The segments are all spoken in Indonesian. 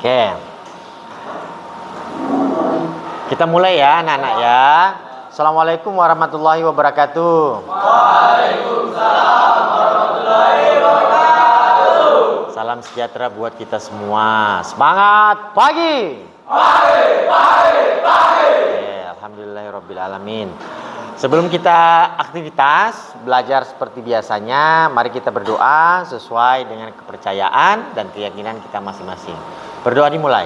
Oke. Kita mulai ya anak-anak ya. Assalamualaikum warahmatullahi wabarakatuh. Waalaikumsalam warahmatullahi wabarakatuh. Salam sejahtera buat kita semua. Semangat pagi. Pagi. Alhamdulillahirabbil alamin. Sebelum kita aktivitas belajar seperti biasanya, mari kita berdoa sesuai dengan kepercayaan dan keyakinan kita masing-masing. Berdoa dimulai.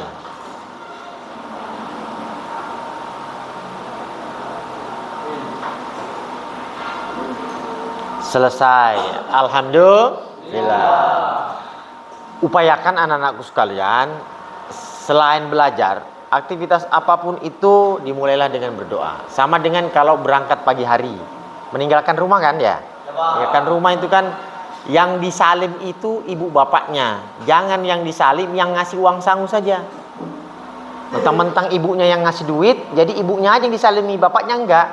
Selesai. Alhamdulillah. Upayakan anak-anakku sekalian, selain belajar, aktivitas apapun itu dimulailah dengan berdoa. Sama dengan kalau berangkat pagi hari, meninggalkan rumah kan ya? Meninggalkan rumah itu kan yang disalim itu ibu bapaknya. Jangan yang disalim yang ngasih uang sangu saja. Mentang-mentang ibunya yang ngasih duit, jadi ibunya aja yang disalimi, bapaknya enggak.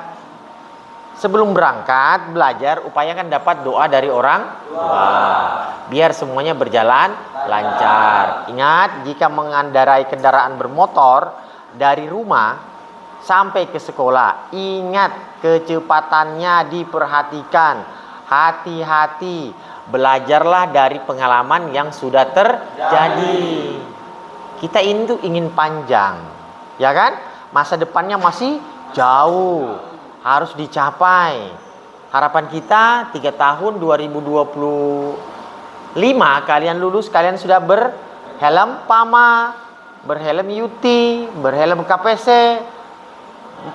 Sebelum berangkat belajar, upayakan dapat doa dari orang tua. Biar semuanya berjalan lancar. Ingat, jika mengendarai kendaraan bermotor dari rumah sampai ke sekolah, ingat kecepatannya diperhatikan. Hati-hati. Belajarlah dari pengalaman yang sudah terjadi. Kita ini tuh ingin panjang, ya kan? Masa depannya masih jauh, harus dicapai. Harapan kita 3 tahun 2025 kalian lulus, kalian sudah berhelm PAMA, berhelm UT, berhelm KPC.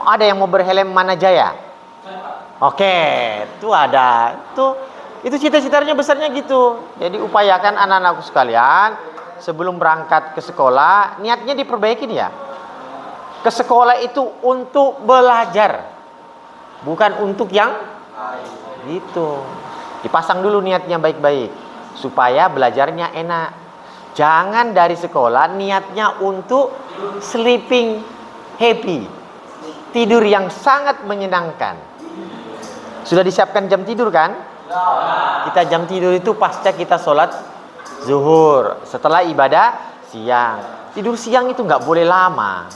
Ada yang mau berhelm Manajaya? Oke, itu ada. Itu cita-citanya besarnya gitu. Jadi upayakan anak-anakku sekalian sebelum berangkat ke sekolah, niatnya diperbaikin ya. Ke sekolah itu untuk belajar, bukan untuk yang gitu. Dipasang dulu niatnya baik-baik supaya belajarnya enak. Jangan dari sekolah niatnya untuk sleeping happy, tidur yang sangat menyenangkan. Sudah disiapkan jam tidur kan? Kita jam tidur itu pasca kita sholat zuhur, setelah ibadah siang. Tidur siang itu nggak boleh lama.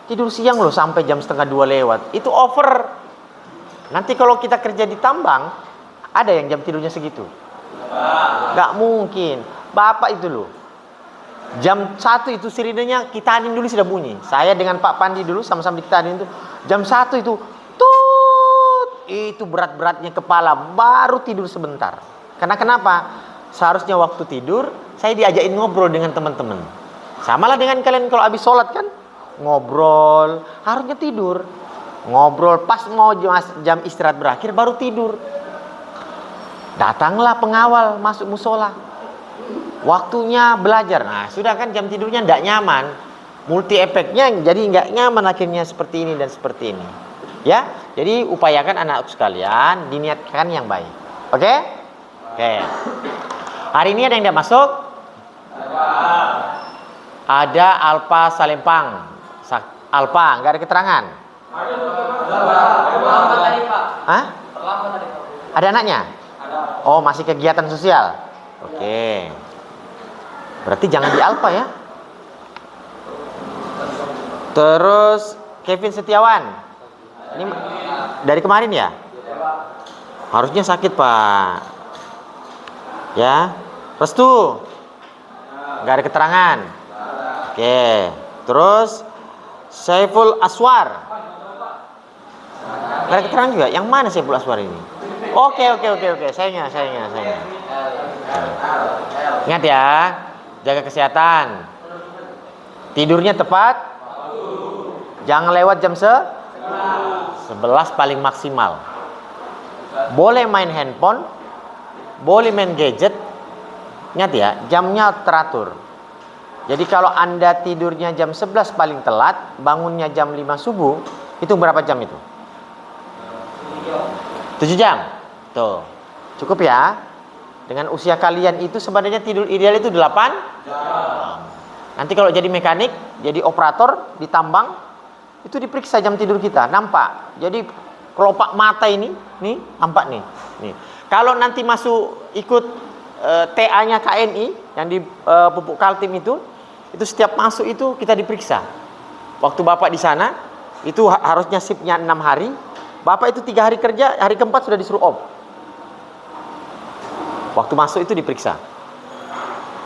Tidur siang loh sampai jam 1:30 lewat. Itu over. Nanti kalau kita kerja di tambang, ada yang jam tidurnya segitu? Nggak mungkin. Bapak itu loh, jam 1 itu sirinenya kita dulu sudah bunyi. Saya dengan Pak Pandi dulu sama-sama di kita itu. Jam 1 itu itu berat-beratnya kepala, baru tidur sebentar. Karena kenapa? Seharusnya waktu tidur saya diajakin ngobrol dengan teman-teman. Samalah dengan kalian kalau habis sholat kan ngobrol, harusnya tidur. Ngobrol pas mau jam istirahat berakhir baru tidur. Datanglah pengawal masuk musola, waktunya belajar. Nah sudah kan jam tidurnya tidak nyaman, multi efeknya jadi nggak nyaman akhirnya seperti ini dan seperti ini. Ya, jadi upayakan anak sekalian diniatkan yang baik. Oke? Oke. Hari ini ada yang tidak masuk? Ada Alpa Salempang. Alpa, nggak ada keterangan? Terlambat tadi, Pak. Hah? Terlambat tadi, Pak. Ada anaknya? Ada. Oh, masih kegiatan sosial. Oke. Berarti jangan di Alpa ya. Terus Kevin Setiawan. Ini dari kemarin ya? Harusnya sakit, Pak. Ya. Restu. Nggak ada keterangan. Oke. Terus Saiful Aswar. Nggak ada keterangan juga. Yang mana Saiful Aswar ini? Oke. Sayangnya. Ingat ya, jaga kesehatan. Tidurnya tepat. Jangan lewat jam 11 paling maksimal. Boleh main handphone, boleh main gadget. Ingat ya, jamnya teratur. Jadi kalau Anda tidurnya jam 11 paling telat, bangunnya jam 5 subuh, itu berapa jam itu? 7 jam. Tuh. Cukup ya. Dengan usia kalian itu sebenarnya tidur ideal itu 8 jam. Nanti kalau jadi mekanik, jadi operator di tambang, itu diperiksa jam tidur kita, nampak. Jadi kelopak mata ini, nih, nampak nih. Kalau nanti masuk ikut TA-nya KNI yang di Pupuk Kaltim itu itu setiap masuk itu kita diperiksa. Waktu Bapak di sana, itu harusnya shiftnya 6 hari. Bapak itu 3 hari kerja, hari keempat sudah disuruh off. Waktu masuk itu diperiksa.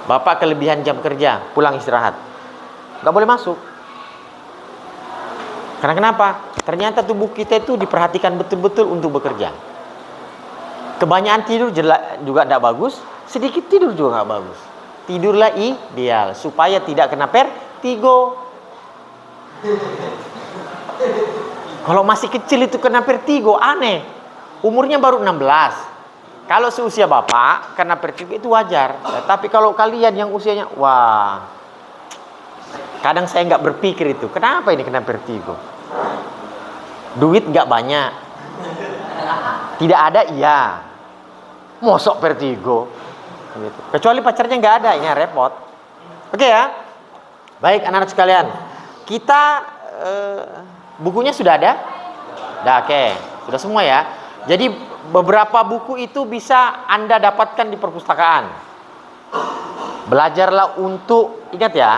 Bapak kelebihan jam kerja, pulang istirahat. Gak boleh masuk. Karena kenapa? Ternyata tubuh kita itu diperhatikan betul-betul untuk bekerja. Kebanyakan tidur juga tidak bagus, sedikit tidur juga nggak bagus. Tidurlah ideal supaya tidak kena vertigo. Kalau masih kecil itu kena vertigo, aneh. Umurnya baru 16. Kalau seusia Bapak kena vertigo itu wajar. Tapi kalau kalian yang usianya, wah. Kadang saya nggak berpikir itu, kenapa ini kena vertigo? Duit nggak banyak. Tidak ada, iya. Mosok vertigo. Gitu. Kecuali pacarnya nggak ada, ini repot. Oke ya. Baik anak-anak sekalian. Kita bukunya sudah ada? Sudah, oke. Sudah semua ya. Jadi beberapa buku itu bisa Anda dapatkan di perpustakaan. Belajarlah untuk, ingat ya,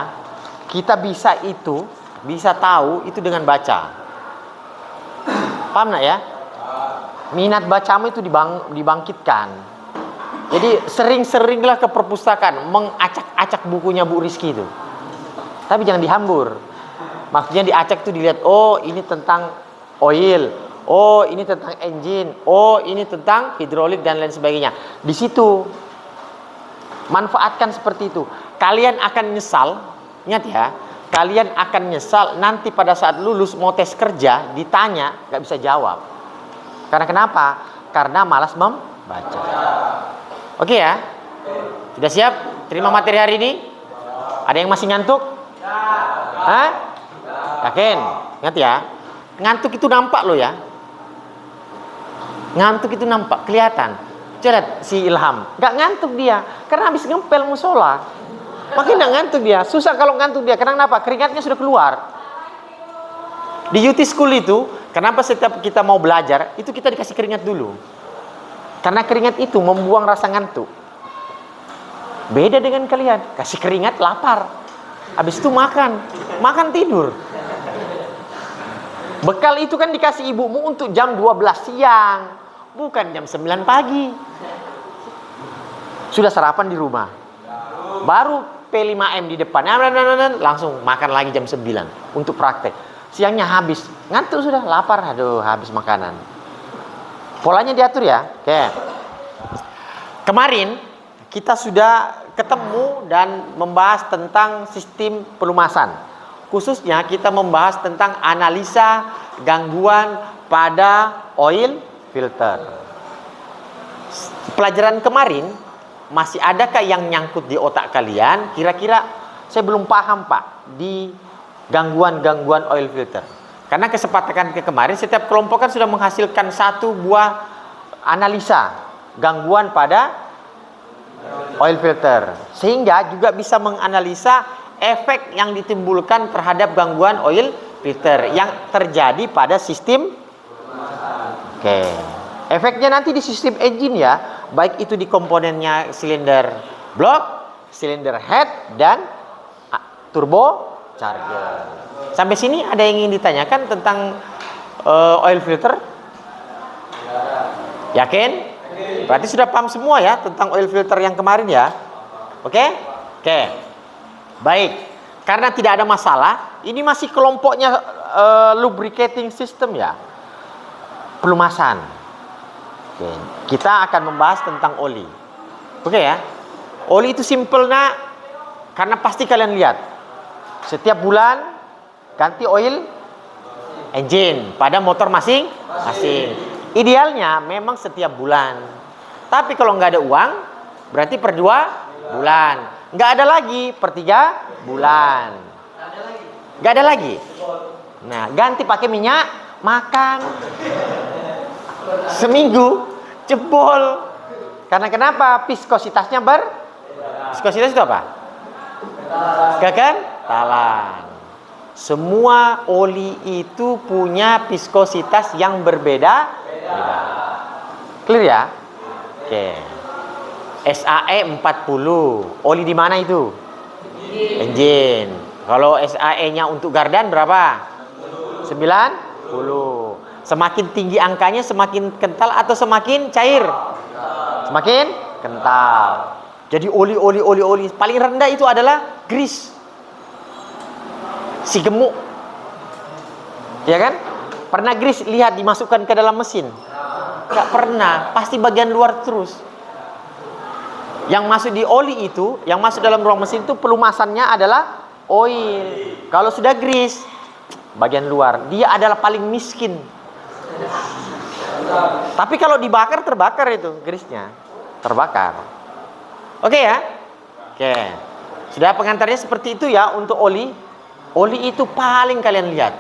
kita bisa tahu itu dengan baca. Paham nggak ya? Minat bacamu itu dibangkitkan. Jadi sering-seringlah ke perpustakaan, mengacak-acak bukunya Bu Rizky itu. Tapi jangan dihambur. Maksudnya diacak itu dilihat, oh ini tentang oil, oh ini tentang engine, oh ini tentang hidrolik dan lain sebagainya. Di situ manfaatkan seperti itu. Kalian akan nyesal, ingat ya, kalian akan nyesal nanti pada saat lulus mau tes kerja ditanya nggak bisa jawab. Karena kenapa? Karena malas membaca. Oke ya? Sudah siap terima materi hari ini? Ada yang masih ngantuk? Hah? Yakin? Ingat ya, ngantuk itu nampak loh ya. Ngantuk itu nampak, kelihatan. Coba lihat si Ilham, nggak ngantuk dia karena habis ngempel musola. Makin nggak ngantuk dia, susah kalau ngantuk dia. Kenapa? Keringatnya sudah keluar. Di UT School itu, kenapa setiap kita mau belajar itu kita dikasih keringat dulu? Karena keringat itu membuang rasa ngantuk. Beda dengan kalian, kasih keringat lapar. Habis itu makan tidur. Bekal itu kan dikasih ibumu untuk jam 12 siang, bukan jam 9 pagi. Sudah sarapan di rumah. Baru P5M di depan, langsung makan lagi jam 9 untuk praktek. Siangnya habis, ngantuk sudah, lapar, aduh habis makanan. Polanya diatur ya. Oke. Kemarin kita sudah ketemu dan membahas tentang sistem pelumasan. Khususnya kita membahas tentang analisa gangguan pada oil filter. Pelajaran kemarin masih adakah yang nyangkut di otak kalian? Kira-kira saya belum paham Pak di gangguan-gangguan oil filter. Karena kesepakatan kemarin setiap kelompok kan sudah menghasilkan satu buah analisa gangguan pada oil filter. Sehingga juga bisa menganalisa efek yang ditimbulkan terhadap gangguan oil filter yang terjadi pada sistem. Oke. Efeknya nanti di sistem engine ya, baik itu di komponennya silinder block, silinder head dan turbo charger. Sampai sini ada yang ingin ditanyakan tentang oil filter? Yakin? Berarti sudah paham semua ya tentang oil filter yang kemarin ya. Oke? Oke. Baik. Karena tidak ada masalah, ini masih kelompoknya lubricating system ya. Pelumasan. Oke. Kita akan membahas tentang oli. Oke ya. Oli itu simple nak, karena pasti kalian lihat. Setiap bulan ganti oil engine pada motor masing-masing. Idealnya memang setiap bulan. Tapi kalau nggak ada uang, berarti per 2 bulan. Nggak ada lagi per 3 bulan. Nggak ada lagi. Nah, ganti pakai minyak makan. Seminggu jebol. Karena kenapa? Viskositasnya Viskositas itu apa? Kekentalan. Semua oli itu punya viskositas yang berbeda. Clear ya? Oke. SAE 40. Oli di mana itu? Engine. Kalau SAE-nya untuk gardan berapa? 90. Semakin tinggi angkanya semakin kental atau semakin cair? Semakin kental. Jadi oli. Paling rendah itu adalah grease. Si gemuk. Ya kan? Pernah grease lihat dimasukkan ke dalam mesin? Enggak pernah, pasti bagian luar terus. Yang masuk di oli itu, yang masuk dalam ruang mesin itu pelumasannya adalah oil. Kalau sudah grease, bagian luar, dia adalah paling miskin. Tapi kalau dibakar, terbakar itu grease-nya. Terbakar. Oke ya? Oke. Sudah pengantarnya seperti itu ya untuk oli. Oli itu paling kalian lihat.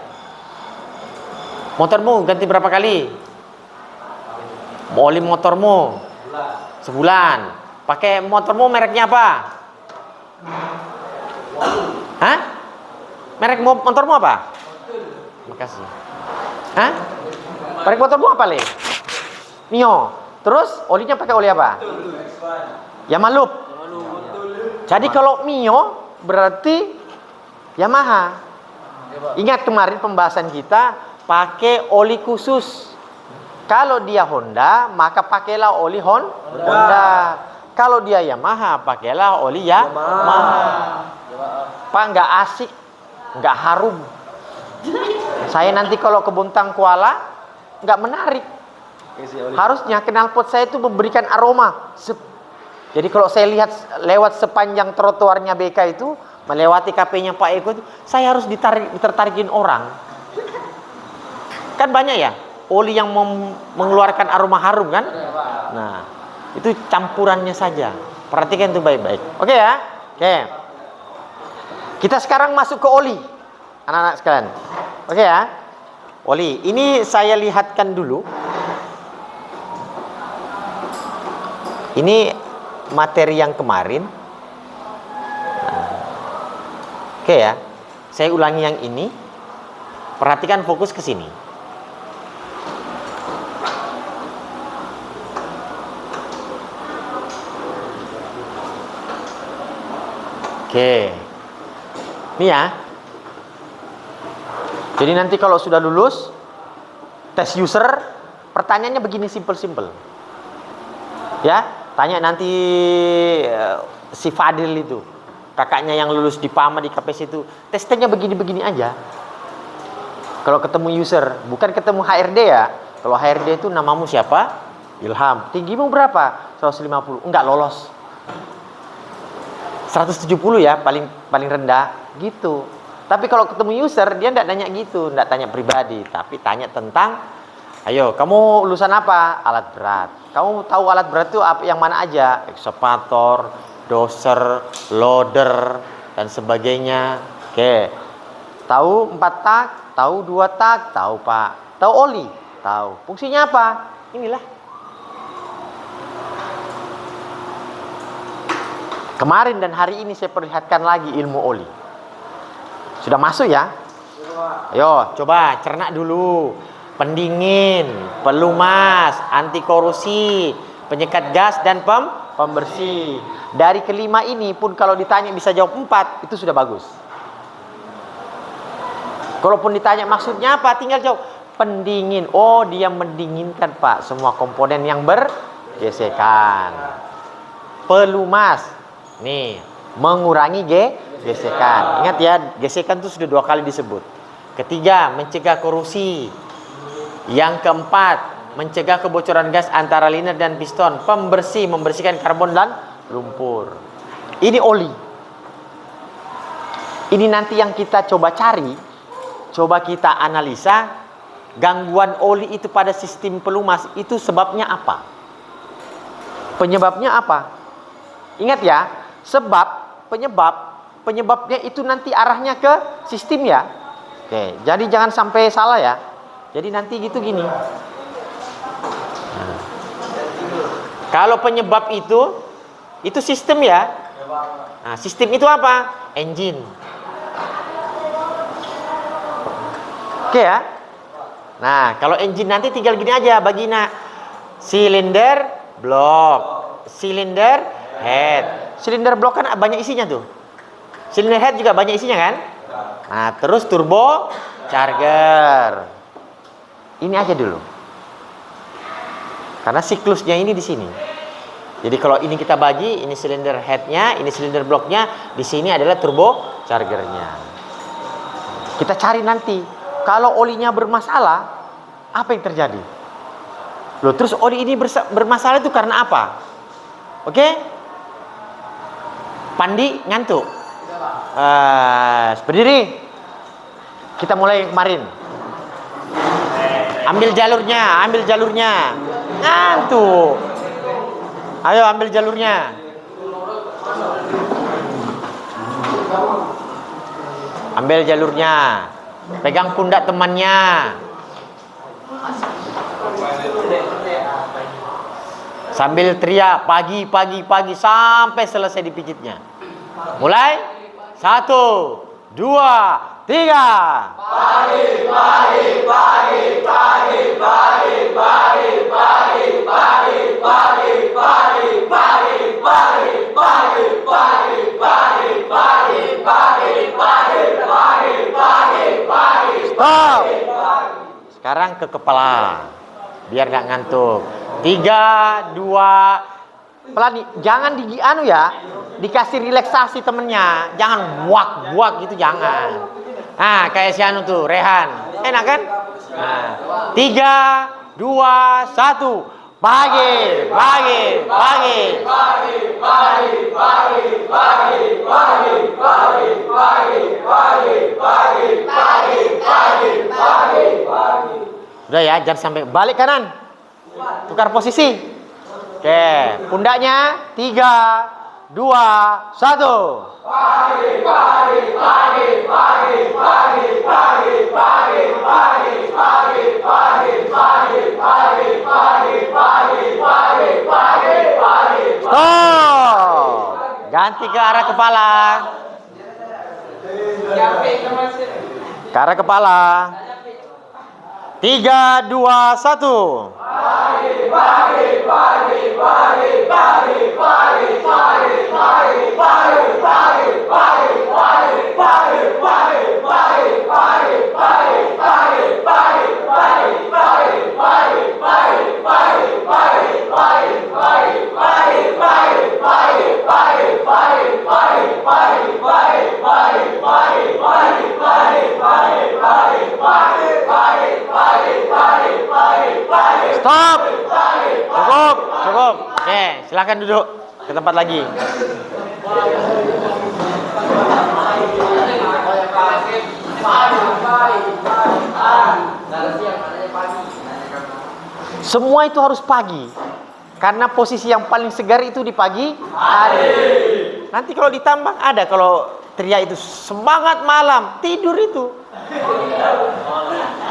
Motormu ganti berapa kali? Oli motormu sebulan. Pakai motormu mereknya apa? Hah? Merek motormu apa? Makasih. Hah? Merek motormu apa, Le? Mio. Terus olinya pakai oli apa? Yamalup. Jadi kalau Mio berarti Yamaha. Ingat kemarin pembahasan kita pakai oli khusus. Kalau dia Honda, maka pakailah oli Honda. Kalau dia Yamaha, pakailah oli Yamaha. Pak, nggak asik, nggak harum. Saya nanti kalau ke Bontang Kuala, nggak menarik. Harusnya knalpot saya itu memberikan aroma. Jadi kalau saya lihat lewat sepanjang trotoarnya BK itu, melewati KP-nya Pak Eko itu, saya harus ditertarikin orang. Kan banyak ya oli yang mengeluarkan aroma harum kan? Nah, itu campurannya saja. Perhatikan itu baik-baik. Oke ya? Oke. Kita sekarang masuk ke oli. Anak-anak sekalian. Oke ya? Oli. Ini saya lihatkan dulu. Ini materi yang kemarin. Oke ya. Saya ulangi yang ini. Perhatikan fokus ke sini. Oke. Ini ya. Jadi nanti kalau sudah lulus tes user, pertanyaannya begini simple-simple. Ya, tanya nanti si Fadil itu, kakaknya yang lulus di PAMA di KPS itu, tesnya begini-begini aja. Kalau ketemu user, bukan ketemu HRD ya. Kalau HRD itu namamu siapa? Ilham. Tinggimu berapa? 150. Enggak lolos. 170 ya, paling rendah gitu. Tapi kalau ketemu user, dia enggak nanya gitu, enggak tanya pribadi, tapi tanya tentang, ayo, kamu lulusan apa? Alat berat. Kamu tahu alat berat itu yang mana aja? Ekskavator, doser, loader, dan sebagainya. Oke. Tahu 4 tak? Tahu 2 tak? Tahu, Pak. Tahu oli? Tahu. Fungsinya apa? Inilah. Kemarin dan hari ini saya perlihatkan lagi ilmu oli. Sudah masuk ya? Ayo, coba cerna dulu. Pendingin, pelumas, anti korosi, penyekat gas, dan pembersih. Dari kelima ini pun kalau ditanya bisa jawab 4, itu sudah bagus. Kalaupun ditanya maksudnya apa, tinggal jawab pendingin. Oh, dia mendinginkan, Pak, semua komponen yang bergesekan. Pelumas. Nih, mengurangi gesekan. Ingat ya, gesekan itu sudah 2 kali disebut. Ketiga, mencegah korosi. Yang keempat, mencegah kebocoran gas antara liner dan piston. Pembersih, membersihkan karbon dan lumpur. Ini oli. Ini nanti yang kita coba cari, coba kita analisa. Gangguan oli itu pada sistem pelumas itu sebabnya apa? Penyebabnya apa? Ingat ya, penyebabnya itu nanti arahnya ke sistem ya. Oke, jadi jangan sampai salah ya. Jadi nanti gitu gini. Nah, kalau penyebab itu sistem ya. Nah, sistem itu apa? Engine. Oke ya. Nah, kalau engine nanti tinggal gini aja bagi silinder block, silinder head. Silinder block kan banyak isinya tuh. Silinder head juga banyak isinya kan? Nah, terus turbo charger. Ini aja dulu. Karena siklusnya ini di sini. Jadi kalau ini kita bagi, ini silinder headnya, ini silinder bloknya, di sini adalah turbo chargernya. Kita cari nanti, kalau olinya bermasalah, apa yang terjadi? Loh, terus oli ini bermasalah itu karena apa? Oke? Pandi ngantuk. Berdiri. Kita mulai kemarin. Ambil jalurnya. Ngantuk. Ayo ambil jalurnya. Ambil jalurnya. Pegang pundak temannya. Sambil teriak pagi sampai selesai dipijitnya. Mulai 1, 2, 3. Stop. Sekarang ke kepala. Biar nggak ngantuk. 3, 2. Pelan, jangan dikasih relaksasi temennya, jangan buak gitu, jangan. Nah, kayak si Anu tuh, Rehan, enak kan? Nah, 3, 2, 1, pagi. Udah ya, jangan sampai balik kanan, tukar posisi. Oke, pundaknya 3, 2, 1. Stop. Ganti ke arah kepala. Ke arah kepala. 3, 2, 1. Stop. Cukup. Oke, silakan duduk ke tempat lagi. Semua itu harus pagi. Karena posisi yang paling segar itu di pagi hari. Nanti kalau ditambang ada, kalau teriak itu semangat malam, tidur itu.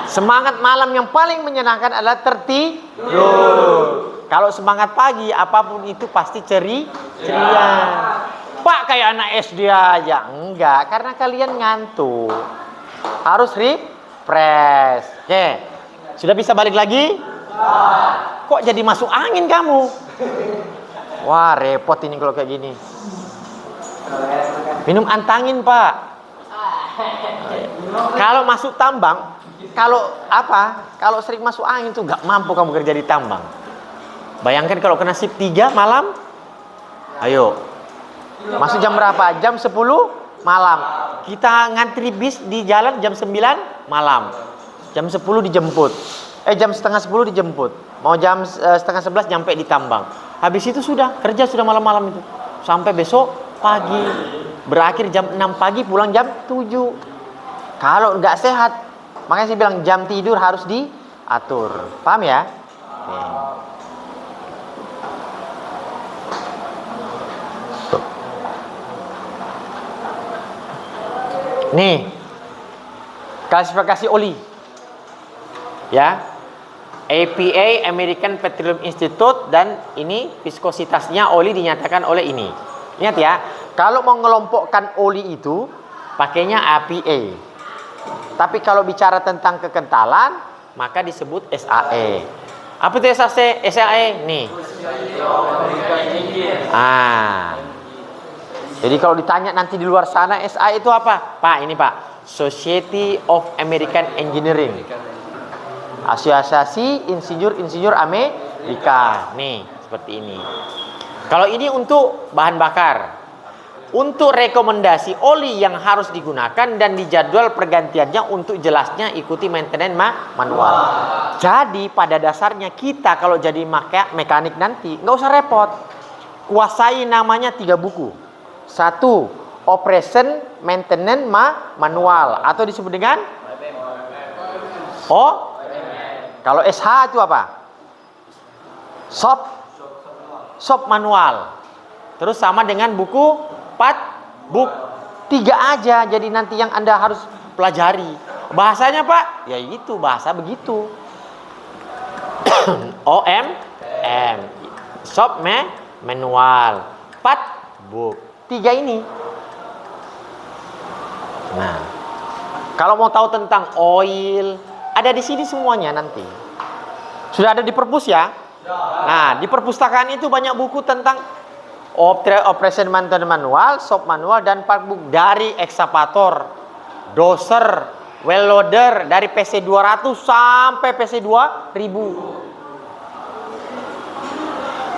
Semangat malam yang paling menyenangkan adalah tertidur. Kalau semangat pagi, apapun itu pasti ceria. Pak, kayak anak SD aja. Enggak, karena kalian ngantuk. Harus refresh. Oke, sudah bisa balik lagi? Kok jadi masuk angin kamu? Wah, repot ini kalau kayak gini. Minum antangin, Pak. Kalau masuk tambang, kalau sering masuk angin tuh gak mampu kamu kerja di tambang. Bayangkan kalau kena shift 3 malam. Ayo. Masuk jam berapa? Jam 10 malam. Kita ngantri bis di jalan jam 9 malam. Jam 10 dijemput. Jam setengah 10 dijemput. Mau jam setengah 11 nyampe di tambang. Habis itu sudah kerja sudah malam-malam itu. Sampai besok pagi. Berakhir jam 6 pagi, pulang jam 7. Kalau nggak sehat, makanya saya bilang jam tidur harus diatur. Paham ya? Oke. Nih, klasifikasi oli. Ya. APA, American Petroleum Institute, dan ini viskositasnya oli dinyatakan oleh ini. Ingat ya, kalau mau mengelompokkan oli itu pakainya APA. Tapi kalau bicara tentang kekentalan, maka disebut SAE. Apa itu SAE? Nih. Jadi kalau ditanya nanti di luar sana SA itu apa? Pak, ini Pak, Society of American Engineering. Asosiasi Insinyur Amerika. Nih, seperti ini. Kalau ini untuk bahan bakar. Untuk rekomendasi oli yang harus digunakan dan dijadwal pergantiannya, untuk jelasnya ikuti maintenance manual. Jadi pada dasarnya kita kalau jadi mekanik nanti nggak usah repot. Kuasai namanya 3 buku. 1, Operation Maintenance Manual atau disebut dengan kalau SH itu apa? Shop manual. Terus sama dengan buku book 3 aja. Jadi nanti yang Anda harus pelajari. Bahasanya Pak, ya itu bahasa begitu. OM shop manual, book 3 ini. Nah, kalau mau tahu tentang oil, ada di sini semuanya nanti. Sudah ada di perpus ya? Nah, di perpustakaan itu banyak buku tentang Operation Maintenance Manual, Shop Manual, dan part book dari ekskavator, doser, well loader dari PC 200 sampai PC 2000.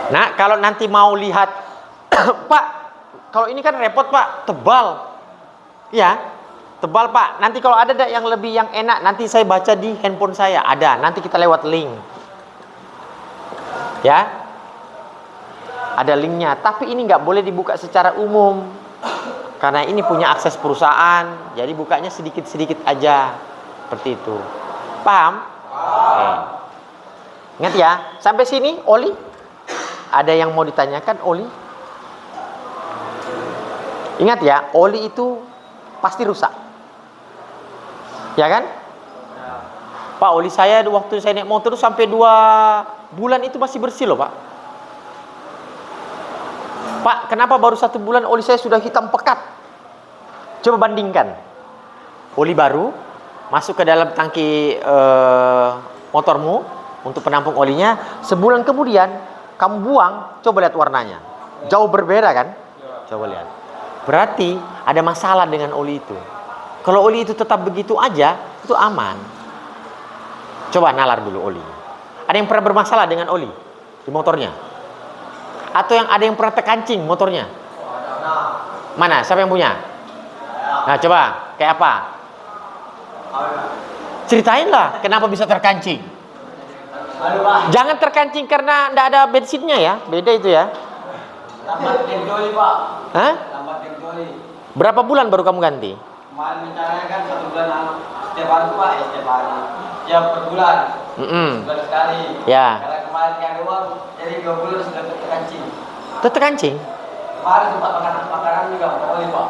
Nah, kalau nanti mau lihat, Pak, kalau ini kan repot Pak, tebal. Ya, tebal Pak. Nanti kalau ada yang lebih yang enak, nanti saya baca di handphone saya. Ada, nanti kita lewat link. Ya, ada linknya. Tapi ini nggak boleh dibuka secara umum. Karena ini punya akses perusahaan. Jadi bukanya sedikit-sedikit aja. Seperti itu. Paham? Oke. Ingat ya, sampai sini oli. Ada yang mau ditanyakan oli? Ingat ya, oli itu pasti rusak. Ya kan? Pak, oli saya waktu saya naik motor sampai 2 bulan itu masih bersih loh Pak. Pak, kenapa baru 1 bulan oli saya sudah hitam pekat? Coba bandingkan. Oli baru masuk ke dalam tangki motormu untuk penampung olinya. Sebulan kemudian kamu buang, coba lihat warnanya. Jauh berbeda kan? Coba lihat. Berarti ada masalah dengan oli itu. Kalau oli itu tetap begitu aja, itu aman. Coba nalar dulu oli. Ada yang pernah bermasalah dengan oli di motornya? Atau yang ada yang pernah terkancing motornya? Mana? Siapa yang punya? Nah, coba kayak apa? Ceritain lah kenapa bisa terkancing. Jangan terkancing karena tidak ada bensinnya ya. Beda itu ya. Lambat joli Pak. Hah? Lambat joli. Berapa bulan baru kamu ganti? Kemarin rencananya kan 1 bulan setiap hari Pak, setiap hari. Setiap per bulan. Sebulan sekali. Ya. Karena kemarin nggak ada uang, jadi 2 bulan sudah terkancing. Terkancing? Kemarin sempat makanan juga oli Pak.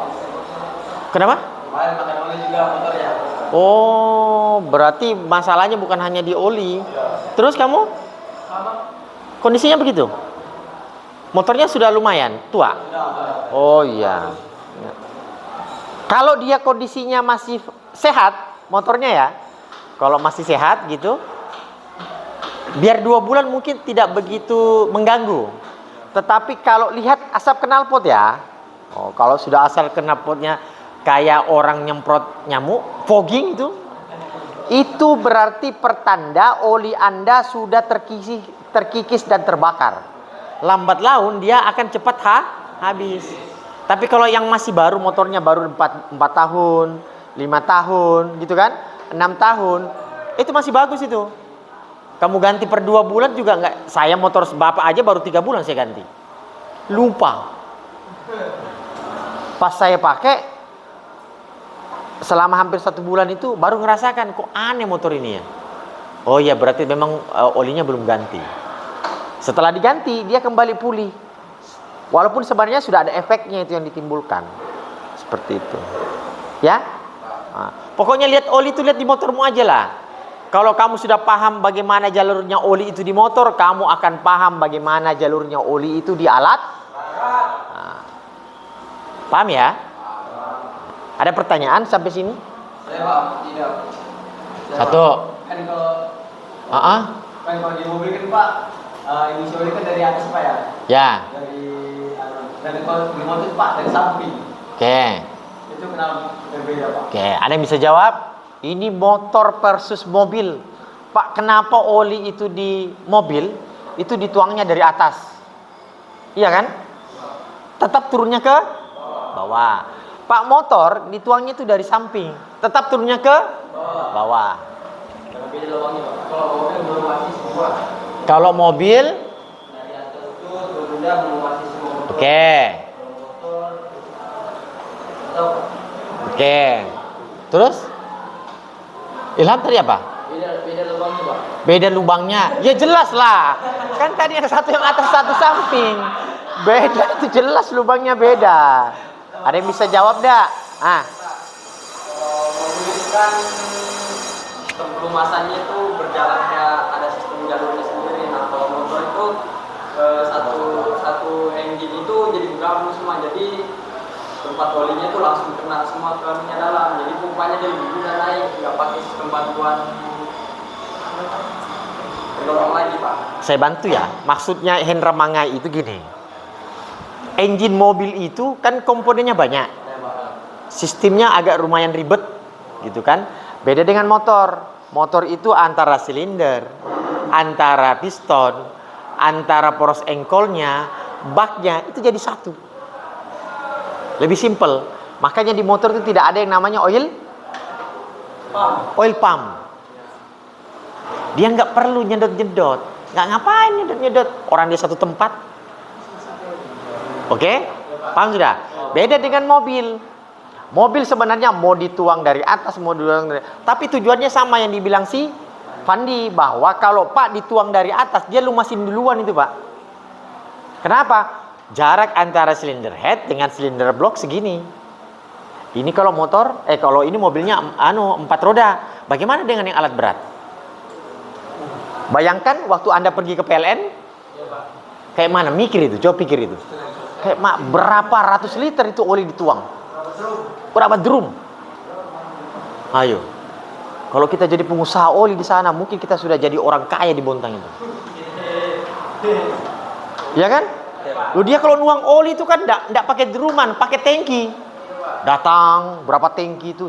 Kenapa? Kemarin makan oli juga motornya. Oh, berarti masalahnya bukan hanya di oli. Terus kamu? Sama. Kondisinya begitu? Motornya sudah lumayan tua? Sudah. Oh iya. Kalau dia kondisinya masih sehat, motornya ya. Kalau masih sehat gitu, biar 2 bulan mungkin tidak begitu mengganggu. Tetapi kalau lihat asap knalpot ya, kalau sudah asap knalpotnya kayak orang nyemprot nyamuk, fogging itu berarti pertanda oli Anda sudah terkikis dan terbakar. Lambat laun dia akan cepat habis. Tapi kalau yang masih baru, motornya baru 4 tahun, 5 tahun gitu kan, 6 tahun, itu masih bagus itu. Kamu ganti per 2 bulan juga enggak. Saya motor bapak aja baru 3 bulan saya ganti. Lupa. Pas saya pakai selama hampir 1 bulan itu baru ngerasakan kok aneh motor ini ya. Oh iya, berarti memang olinya belum ganti. Setelah diganti dia kembali pulih. Walaupun sebenarnya sudah ada efeknya itu yang ditimbulkan. Seperti itu. Ya? Nah, pokoknya lihat oli itu lihat di motormu aja lah. Kalau kamu sudah paham bagaimana jalurnya oli itu di motor, kamu akan paham bagaimana jalurnya oli itu di alat. Nah, paham ya? Ada pertanyaan sampai sini? Saya Pak, tidak. Satu. Kan kalau kan kalau di mobil kan Pak, emisi oli kan dari atas Pak ya? Ya. Dari Dari motor itu Pak, dari samping. Oke. Itu kenapa berbeda Pak? Oke, ada yang bisa jawab? Ini motor versus mobil. Pak, kenapa oli itu di mobil itu dituangnya dari atas? Iya kan? Tetap turunnya ke bawah. Pak, motor dituangnya itu dari samping, tetap turunnya ke bawah. Beda lubangnya Pak. Kalau mobil belum masih semua. Kalau mobil, Dari atas itu turunnya belum masih semua. oke. Motor. Atau Oke. Terus? Ilham tadi apa? beda lubangnya Pak. Beda lubangnya. Ya jelas lah. Kan tadi yang satu yang atas, satu samping. Beda itu jelas lubangnya beda. Ada yang bisa jawab dah? Ah, Mobil itu kan sistem pelumasannya itu berjalannya ada sistem jalurnya sendiri. Nah kalau motor itu satu engine itu jadi bergabung semua. Jadi tempat olinya itu langsung kena semua ke minyak dalam. Jadi pompanya dari dulu dan naik, nggak pakai sistem bantuan pendorong lagi Pak. saya bantu ya. Maksudnya Hendra Mangai itu gini. Engine mobil itu kan komponennya banyak. Sistemnya agak lumayan ribet gitu kan. Beda dengan motor. Motor itu antara silinder, antara piston, antara poros engkolnya, baknya itu jadi satu. Lebih simple. Makanya di motor itu tidak ada yang namanya oil pump. Dia nggak perlu nyedot-nyedot, nggak ngapain nyedot-nyedot. Orang dia satu tempat. Oke? Paham sudah? Beda dengan mobil. Mobil sebenarnya mau dituang dari atas, mau dituang dari, tapi tujuannya sama yang dibilang si Fandi, bahwa kalau Pak dituang dari atas, dia lumasin duluan itu Pak. Kenapa? Jarak antara silinder head dengan silinder block segini. Ini kalau motor, kalau ini mobilnya 4 roda. Bagaimana dengan yang alat berat? Bayangkan waktu Anda pergi ke PLN, kayak mana? Mikir itu, coba pikir itu. Kayak berapa ratus liter itu oli dituang? Berapa drum? Ayo. Kalau kita jadi pengusaha oli di sana, mungkin kita sudah jadi orang kaya di Bontang itu. Ya kan? Loh, dia kalau nuang oli itu kan enggak pakai druman, pakai tangki. Datang berapa tangki itu,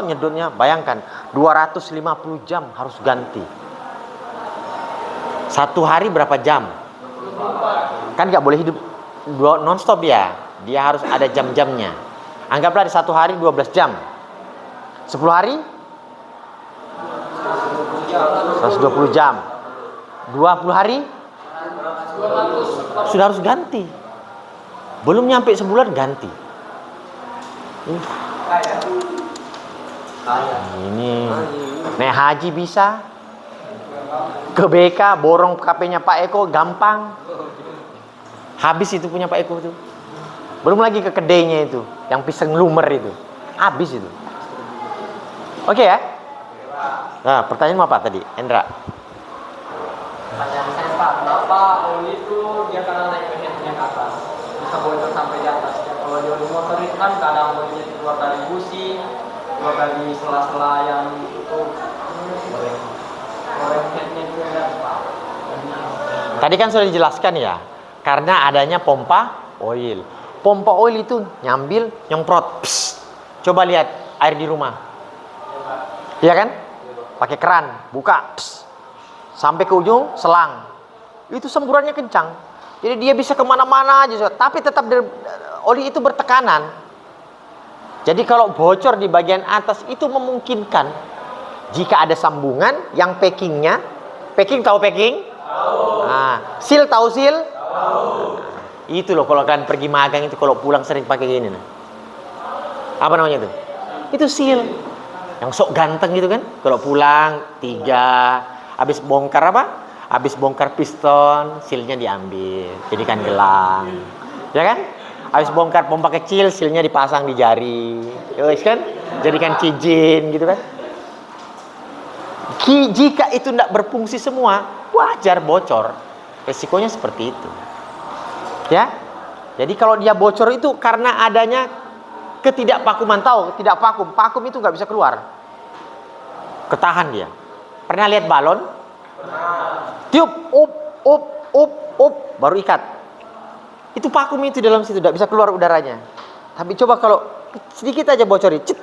nyedotnya. Bayangkan 250 jam harus ganti. Satu hari berapa jam? Kan nggak boleh hidup non-stop ya. Dia harus ada jam-jamnya. Anggaplah di satu hari 12 jam. 10 hari 120 jam. 20 hari sudah harus ganti. Belum nyampe sebulan ganti. Ini naik haji bisa, ke BK borong KP-nya Pak Eko gampang. Habis itu punya Pak Eko itu. Belum lagi ke kedainya itu, yang pisang lumer itu. Habis itu. Oke ya? Nah, pertanyaan apa tadi, Hendra? Pertanyaan saya Pak, kenapa oli itu dia karena naik ke headnya ke atas, bisa bocor sampai di atas. Ya, kalau di oli motor itu kan kadang olinya keluar dari busi, keluar dari sela-sela yang itu goreng headnya juga kan Pak. Tadi kan sudah dijelaskan ya, karena adanya pompa oil. Pompa oil itu nyambil, nyemprot. Psst. Coba lihat air di rumah. Iya kan? Pakai keran, buka. Psst. Sampai ke ujung selang. Itu semburannya kencang. Jadi dia bisa kemana-mana aja. Tapi tetap oli itu bertekanan. Jadi kalau bocor di bagian atas itu memungkinkan. Jika ada sambungan yang packingnya. Packing tahu packing? Nah, seal tahu seal? Itu loh kalau kalian pergi magang itu kalau pulang sering pakai gini nah. Apa namanya itu? Itu seal. Yang sok ganteng gitu kan? Kalau pulang 3, habis bongkar apa? Habis bongkar piston, sealnya diambil, jadikan gelang. Ya kan? Habis bongkar pompa kecil, sealnya dipasang di jari. Yowes kan? Jadikan cincin gitu kan? Jika itu tidak berfungsi semua, wajar bocor. Resikonya seperti itu. Ya, jadi kalau dia bocor itu karena adanya ketidakpakuman. Tahu, tidak vakum itu nggak bisa keluar, ketahan dia. Pernah lihat balon? Tiup, up, baru ikat. Itu vakum itu dalam situ, tidak bisa keluar udaranya. Tapi coba kalau sedikit aja bocorin, cet.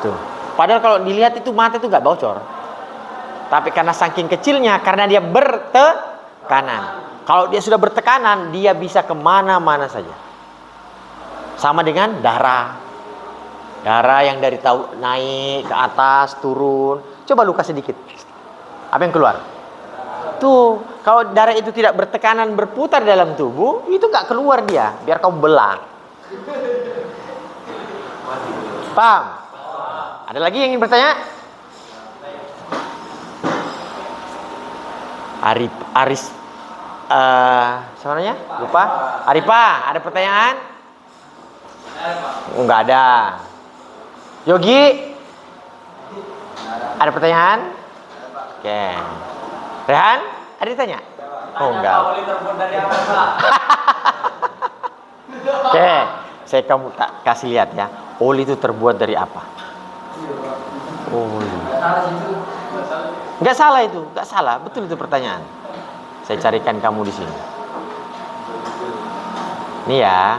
Tuh. Padahal kalau dilihat itu mata itu nggak bocor. Tapi karena saking kecilnya, karena dia bertekanan. Kalau dia sudah bertekanan, dia bisa kemana-mana saja. Sama dengan darah. Darah yang dari naik ke atas, turun. Coba luka sedikit. Apa yang keluar? Tuh, kalau darah itu tidak bertekanan berputar dalam tubuh, itu nggak keluar dia. Biar kamu belah. Paham? Ada lagi yang ingin bertanya? Aris, siapa namanya? Lupa. Arifa, ada pertanyaan? Enggak ada. Yogi, ada pertanyaan? Oke. Rehan, ada ditanya? Oh enggak. Oli terbuat dari apa, Pak? Oke, saya kamu kasih lihat ya. Oli itu terbuat dari apa? Oli. Enggak salah itu, enggak salah. Betul itu pertanyaan. Saya carikan kamu di sini. Nih ya.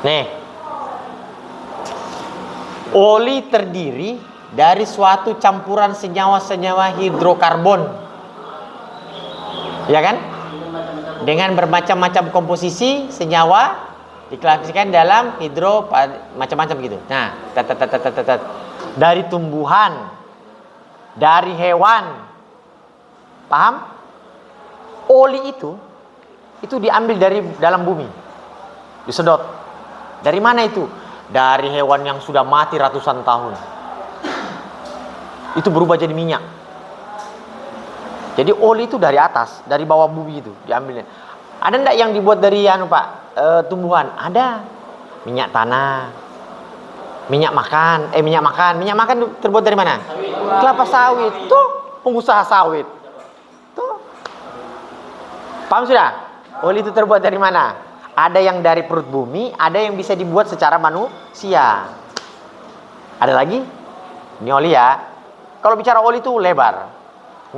Nih, oli terdiri dari suatu campuran senyawa-senyawa hidrokarbon, ya kan? Dengan bermacam-macam komposisi senyawa diklasifikasikan dalam macam-macam gitu. Nah, dari tumbuhan, dari hewan, paham? Oli itu diambil dari dalam bumi, disedot. Dari mana itu? Dari hewan yang sudah mati ratusan tahun. Itu berubah jadi minyak. Jadi oli itu dari atas, dari bawah bumi itu diambilnya. Ada enggak yang dibuat dari tumbuhan? Ada. Minyak tanah. Minyak makan. Minyak makan terbuat dari mana? Kelapa sawit. Tuh, pengusaha sawit. Tuh. Paham sudah? Oli itu terbuat dari mana? Ada yang dari perut bumi, ada yang bisa dibuat secara manusia. Ada lagi? Ini oli ya. Kalau bicara oli itu lebar.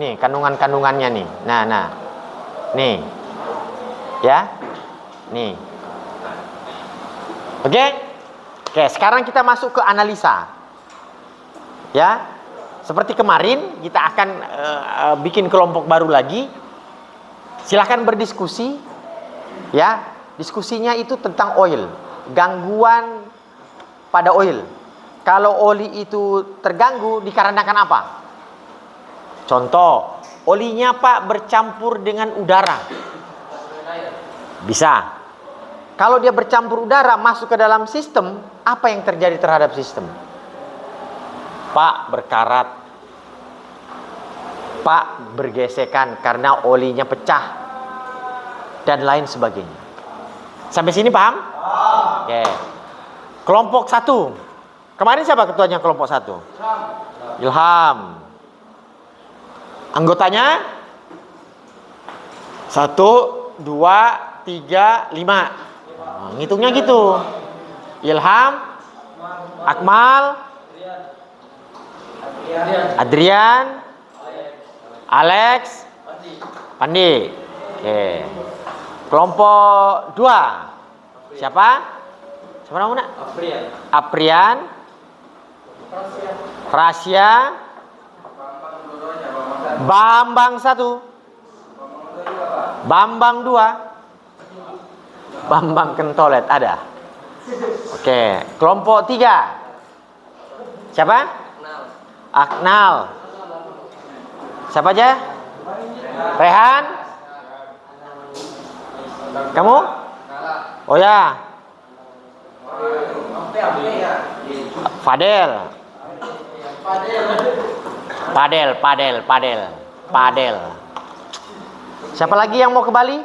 Nih, kandungan-kandungannya nih. Nah. Nih. Ya. Nih. Oke, sekarang kita masuk ke analisa. Ya. Seperti kemarin, kita akan bikin kelompok baru lagi. Silahkan berdiskusi. Ya. Diskusinya itu tentang oil, gangguan pada oil. Kalau oli itu terganggu dikarenakan apa? Contoh, olinya Pak bercampur dengan udara. Bisa. Kalau dia bercampur udara masuk ke dalam sistem, apa yang terjadi terhadap sistem? Pak berkarat. Pak bergesekan karena olinya pecah. Dan lain sebagainya. Sampai sini paham? Oke. Kelompok 1. Kemarin siapa ketuanya kelompok 1? Ilham. Anggotanya 1, 2, 3, 5. Ngitungnya gitu. Ilham, Akmal, Adrian, Alex, Pandi. Oke. Kelompok 2. Siapa? Siapa namanya? Aprian. Rasya. Bambang 1. Bambang 2. Bambang Kentolet ada. Oke, kelompok 3. Siapa? Aknal. Siapa aja? Rehan. Kamu? Oh ya. Fadel. Padel. Siapa lagi yang mau ke Bali?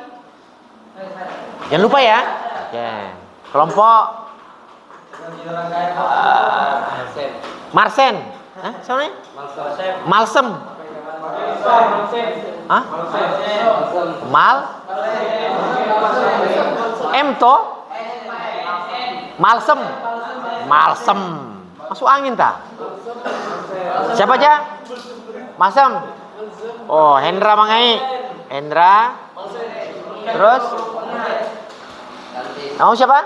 Jangan lupa ya. Oke. Kelompok Marsen. Hah? Siapa namanya? Malsem. Hah? Mal? M to? Malsem. Malsem. Masuk angin tak? Siapa aja? Masem. Oh, Hendra Mangai. Hendra. Terus? Kamu siapa?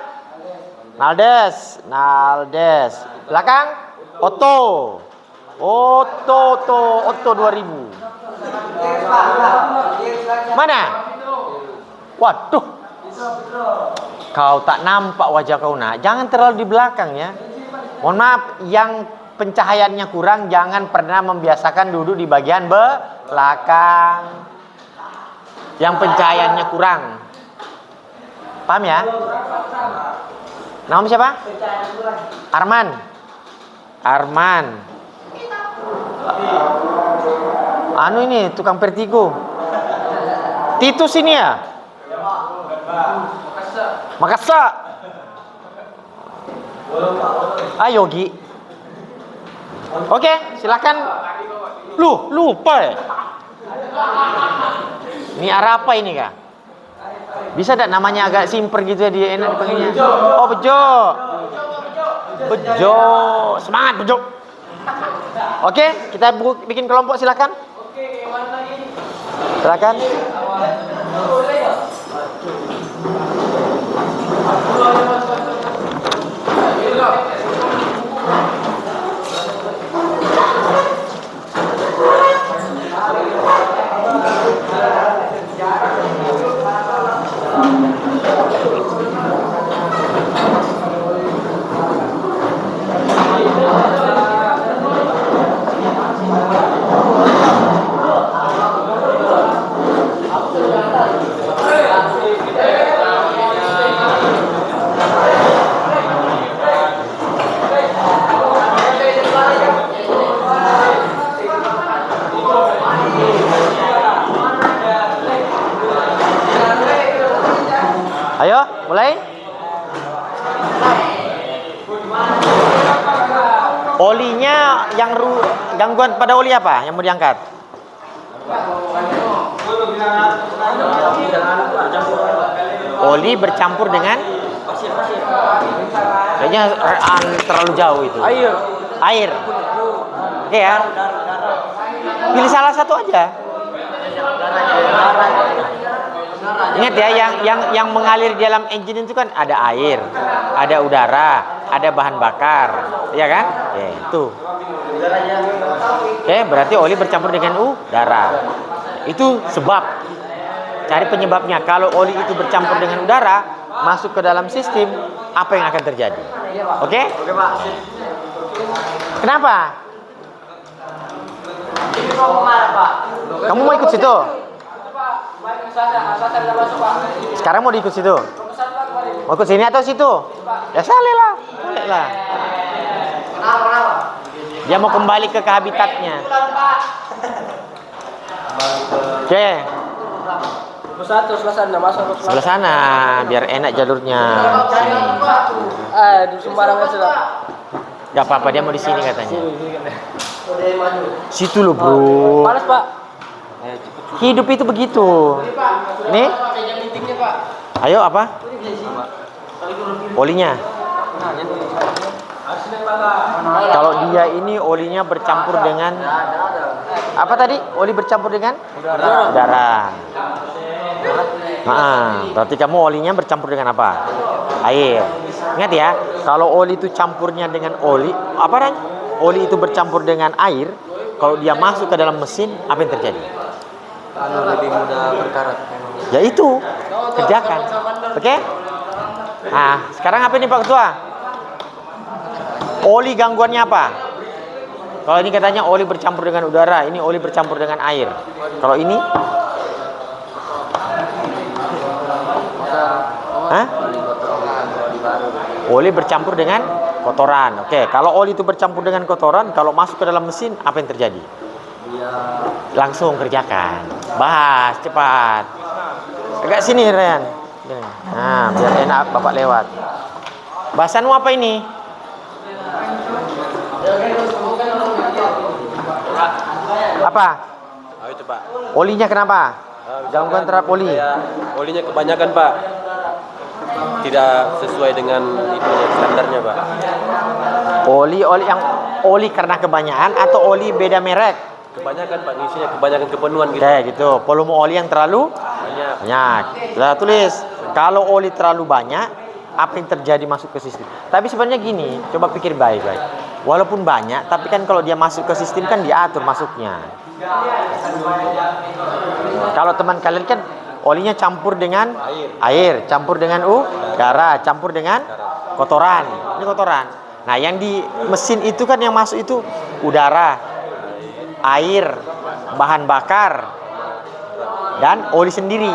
Naldes. Naldes. Belakang? Otto. Otto 2000. Mana? Waduh. Kau tak nampak wajah kau nak. Jangan terlalu di belakang ya. Mohon maaf, yang pencahayaannya kurang jangan pernah membiasakan duduk di bagian belakang. Yang pencahayaannya kurang. Paham ya? Nama siapa? Arman. Arman. Anu ini tukang Vertigo. Titus ini ya? Makassar. Ayo Gi. Oke, silakan. Lupa ya? Ini arah apa ini kah? Bisa tak namanya agak simper gitu ya, dia enak dipanggilnya. Oh, Bejo. Bejo. Semangat Bejo. Oke, kita bikin kelompok silakan. Silakan. Ayo, mulai. Olinya yang gangguan pada oli apa yang mau diangkat? Oli bercampur dengan kayaknya terlalu jauh itu. Air. Oke ya. Pilih salah satu aja. Ingat ya, yang mengalir di dalam engine itu kan ada air, ada udara, ada bahan bakar, ya kan? Ya, itu. Oke, berarti oli bercampur dengan udara. Itu sebab. Cari penyebabnya. Kalau oli itu bercampur dengan udara, masuk ke dalam sistem, apa yang akan terjadi? Oke? Oke, Pak. Kenapa? Ini mau kemana, Pak? Kamu mau ikut situ? Asal masuk, Pak. Sekarang mau diikut situ? Mau ikut sini atau situ? Ya saleh lah, boleh lah. Kenapa? Dia mau kembali ke habitatnya. Oke. Satu sebelah masuk Sebelah sana, biar enak jalurnya. Sini. di sembarangan sudah. Gak apa-apa, dia mau di sini katanya. Situ loh bro. Panas, Pak. Hidup itu begitu. Nih. Ayo apa? Olinya. Kalau dia ini olinya bercampur dengan apa tadi? Oli bercampur dengan udara. Berarti kamu olinya bercampur dengan apa? Air. Ingat ya, kalau oli itu campurnya dengan oli, apa kan? Oli itu bercampur dengan air. Kalau dia masuk ke dalam mesin, apa yang terjadi? Lebih mudah berkarat. Ya itu, kerjakan. Oke? Nah, sekarang apa nih Pak Ketua? Oli gangguannya apa? Kalau ini katanya oli bercampur dengan udara, ini oli bercampur dengan air. Kalau ini? Hah? Oli bercampur dengan kotoran. Oke, kalau oli itu bercampur dengan kotoran, kalau masuk ke dalam mesin, apa yang terjadi? Langsung kerjakan. Bahas cepat. Agak sini Ren. Nah, biar enak Bapak lewat. Bahasanmu apa ini? Apa? Oh, itu Pak. Olinya kenapa? Gangguan terhadap oli. Kayak olinya kebanyakan Pak. Tidak sesuai dengan itu standarnya Pak. Oli yang oli karena kebanyakan atau oli beda merek? Kebanyakan Pak, ngisinya kebanyakan kepenuhan gitu. Kayak gitu. Volume oli yang terlalu Banyak. banyak. Kita tulis kalau oli terlalu banyak, apa yang terjadi masuk ke sistem? Tapi sebenarnya gini, coba pikir baik-baik. Walaupun banyak, tapi kan kalau dia masuk ke sistem kan diatur masuknya. Kalau teman kalian kan olinya campur dengan air, campur dengan udara, campur dengan kotoran. Ini kotoran. Nah, yang di mesin itu kan yang masuk itu udara, air, bahan bakar, dan oli sendiri.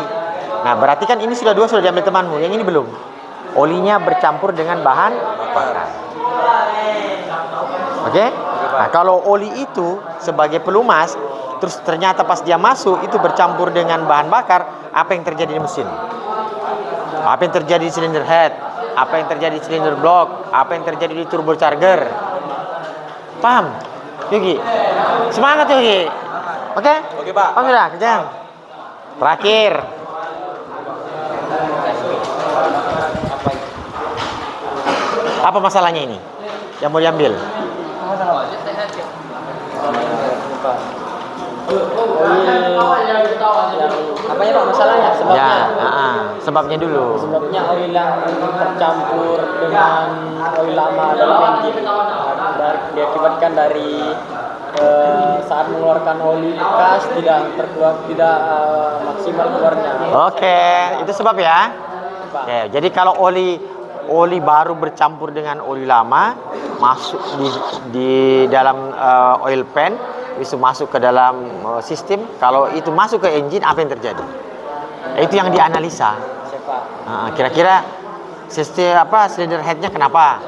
Nah, berarti kan ini sudah diambil temanmu, yang ini belum. Olinya bercampur dengan bahan bakar. Oke? Nah, kalau oli itu sebagai pelumas, terus ternyata pas dia masuk itu bercampur dengan bahan bakar, apa yang terjadi di mesin? Apa yang terjadi di silinder head? Apa yang terjadi di silinder block? Apa yang terjadi di turbocharger? Paham? Yogi? Semangat Yogi. Oke? Oke Pak. Paham sudah? Kerjaan. Terakhir. Apa masalahnya ini? Yang mau diambil? Apanya Pak masalahnya? Sebabnya? Ya, sebabnya dulu. Sebabnya oil yang tercampur dengan oil lama dalam engine diakibatkan dari saat mengeluarkan oli bekas tidak maksimal keluarnya. Oke, itu sebab ya. Oke, jadi kalau oli baru bercampur dengan oli lama masuk di dalam oil pan, bisa masuk ke dalam sistem. Kalau itu masuk ke engine, apa yang terjadi? Itu yang dianalisa. Kira-kira sistem silinder headnya kenapa?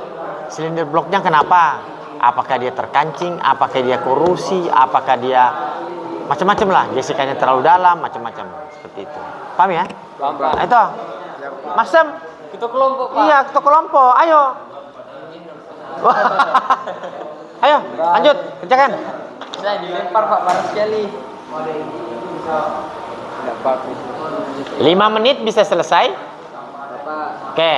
Silinder blocknya kenapa? Apakah dia terkancing? Apakah dia korosi? Apakah dia macam-macam lah? Gesekannya terlalu dalam, macam-macam seperti itu. Paham ya? Paham. Nah, itu, Mas Sam. Kita kelompok Pak. Iya, kita kelompok. Ayo. Ayo, lanjut, kerjakan. Saya dilempar Pak, parah sekali. 5 menit bisa selesai. Oke.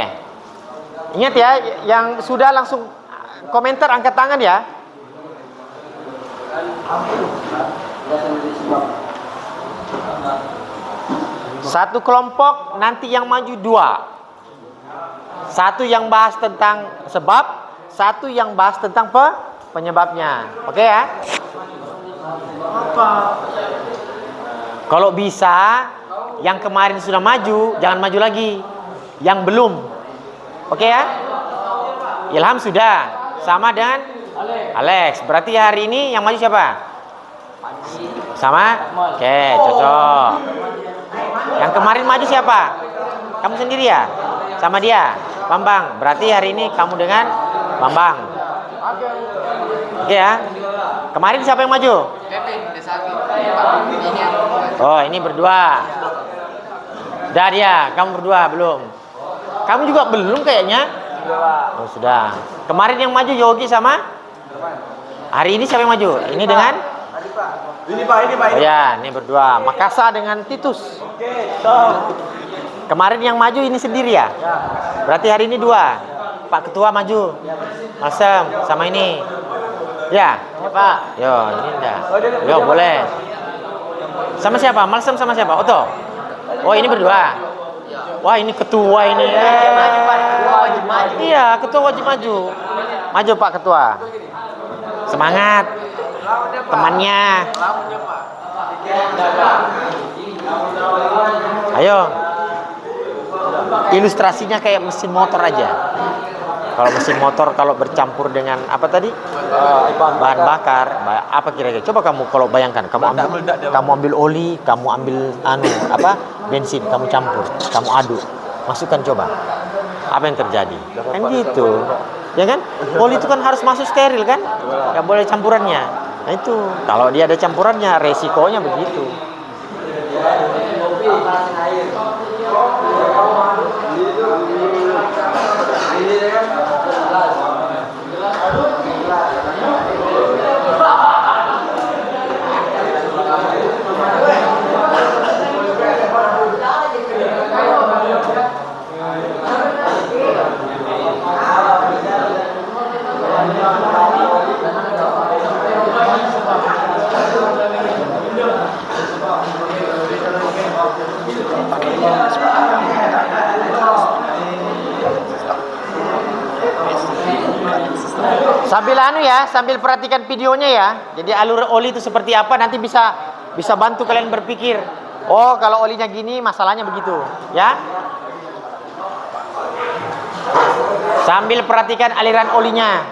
Ingat ya, yang sudah langsung komentar angkat tangan ya. Satu kelompok nanti yang maju 2. Satu yang bahas tentang sebab, satu yang bahas tentang penyebabnya. Oke ya? Kalau bisa, yang kemarin sudah maju, jangan maju lagi. Yang belum. Oke ya? Ilham sudah. Sama dengan Alex. Berarti hari ini yang maju siapa? Sama? Oke, cocok. Yang kemarin maju siapa? Kamu sendiri ya? Sama dia? Bambang. Berarti hari ini kamu dengan Bambang. Oke ya? Kemarin siapa yang maju? Oh, ini berdua. Udah dia, kamu berdua belum. Kamu juga belum kayaknya. Oh, sudah. Kemarin yang maju Yogi sama? Hari ini siapa yang maju? Ini dengan? Ini Pak. Oh ya, ini berdua. Makasa dengan Titus. Kemarin yang maju ini sendiri ya? Berarti hari ini 2. Pak Ketua maju. Masem sama ini. Ya, Pak. Yo, ini enggak. Yo, boleh. Sama siapa? Malsem sama siapa? Oto. Oh, ini berdua. Wah, ini ketua ini. Iya, ketua wajib maju. Maju Pak Ketua. Semangat. Temannya. Ayo. Ilustrasinya kayak mesin motor aja. Kalau mesin motor kalau bercampur dengan apa tadi? Bahan bakar, apa kira-kira? Coba kamu kalau bayangkan, kamu ambil oli, kamu ambil bensin, kamu campur, kamu aduk, masukkan coba. Apa yang terjadi? Kan gitu. Ya kan? Oli itu kan harus masuk steril kan? Enggak boleh campurannya. Nah itu, kalau dia ada campurannya, resikonya begitu. Sambil sambil perhatikan videonya ya. Jadi alur oli itu seperti apa, nanti bisa bantu kalian berpikir. Oh, kalau olinya gini, masalahnya begitu, ya. Sambil perhatikan aliran olinya.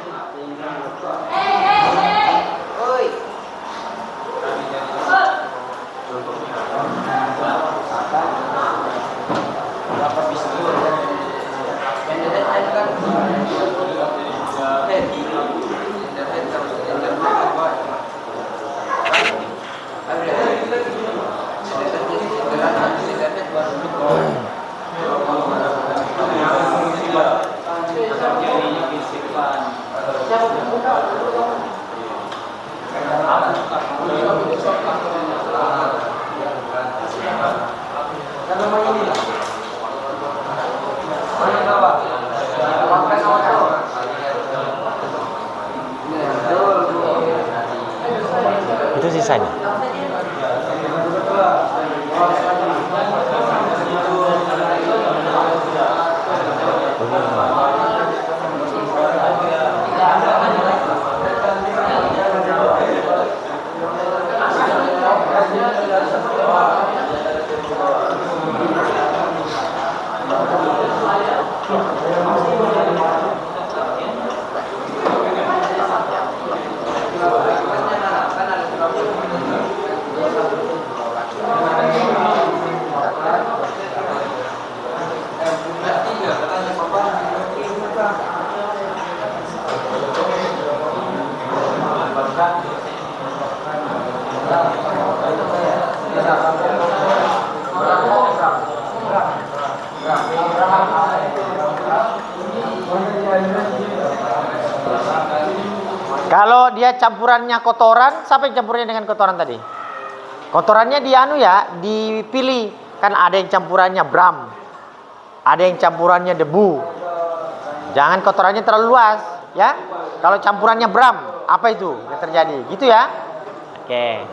Itu sisanya. Kalau dia campurannya kotoran, siapa yang campurnya dengan kotoran tadi? Kotorannya dipilih. Kan ada yang campurannya bram, ada yang campurannya debu. Jangan kotorannya terlalu luas, ya. Kalau campurannya bram, apa itu yang terjadi? Gitu ya. Oke.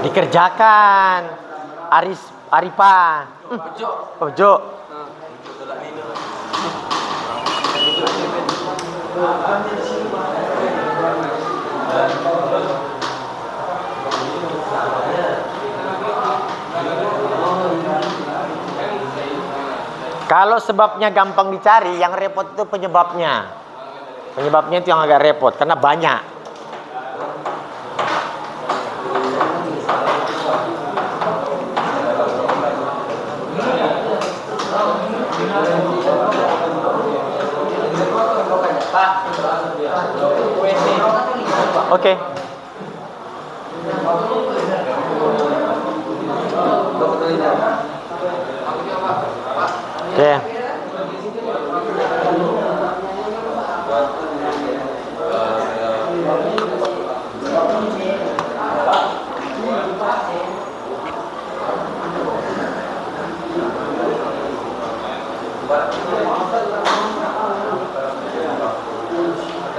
Dikerjakan Arifa. Ojo. Kalau sebabnya gampang dicari, yang repot itu penyebabnya. Penyebabnya itu yang agak repot karena banyak. Oke. Oke.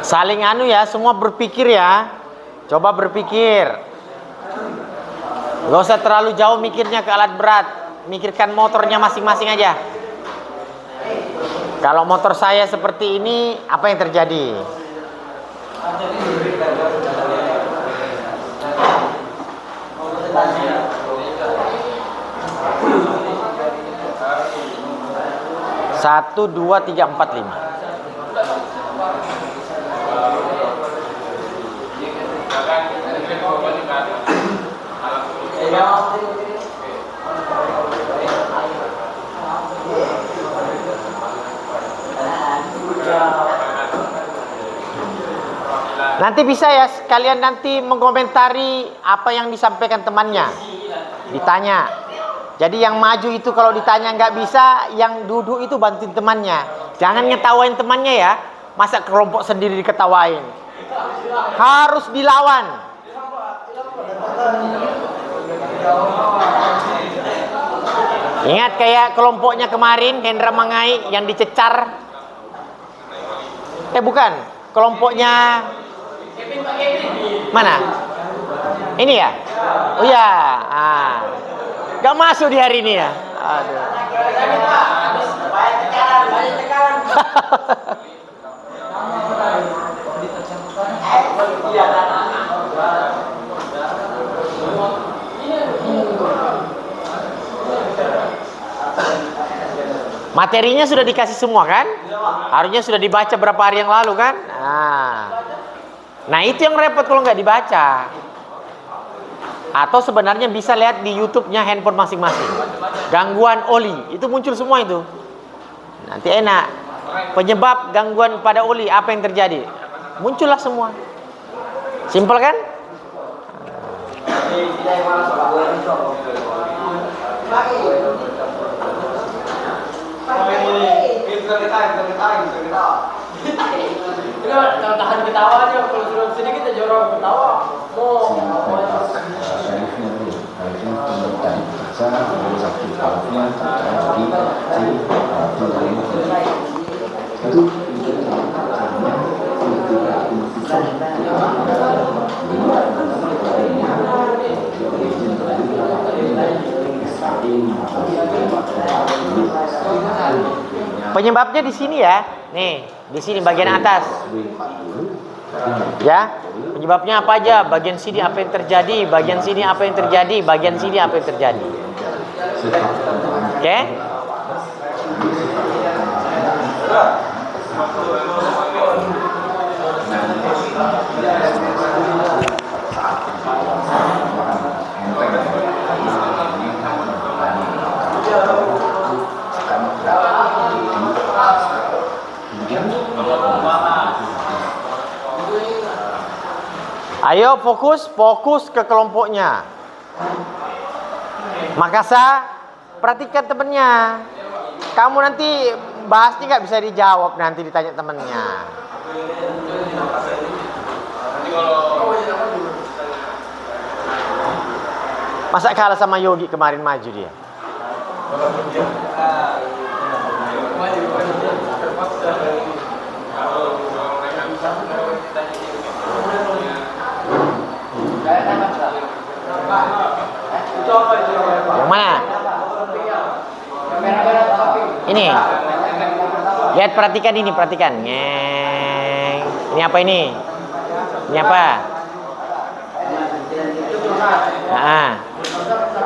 Saling semua berpikir ya. Coba berpikir. Gak usah terlalu jauh mikirnya ke alat berat. Mikirkan motornya masing-masing aja. Kalau motor saya seperti ini, apa yang terjadi? Satu, dua, tiga, empat, lima. Nanti bisa ya kalian nanti mengomentari apa yang disampaikan temannya. Ditanya, Jadi yang maju itu kalau ditanya nggak bisa, yang duduk itu bantuin temannya. Jangan ngetawain temannya ya. Masa kelompok sendiri diketawain. Harus dilawan. Ingat kayak kelompoknya kemarin, Hendra Mangai yang dicecar. Bukan. Kelompoknya mana? Ini ya? Oh ya. Gak masuk di hari ini ya? Aduh. Materinya sudah dikasih semua kan? Harusnya sudah dibaca berapa hari yang lalu kan? Nah itu yang repot kalau nggak dibaca. Atau sebenarnya bisa lihat di YouTube-nya handphone masing-masing. Gangguan oli, itu muncul semua itu. Nanti enak. Penyebab gangguan pada oli, apa yang terjadi? Muncullah semua. Simpel kan? Tahan ketawa aja, kalau sudah sini kita jorok ketawa. Penyebabnya di sini ya. Nih, di sini bagian atas. Ya. Penyebabnya apa aja? Bagian sini apa yang terjadi? Bagian sini apa yang terjadi? Bagian sini apa yang terjadi? Oke? Ayo fokus ke kelompoknya. Makassar, perhatikan temennya. Kamu nanti bahasnya nggak bisa dijawab, nanti ditanya temennya. Masa kalah sama Yogi kemarin maju dia? Yang mana? Ini. Lihat, perhatikan ini, perhatikan. Ngeng. Ini apa ini? Ini apa? Nah.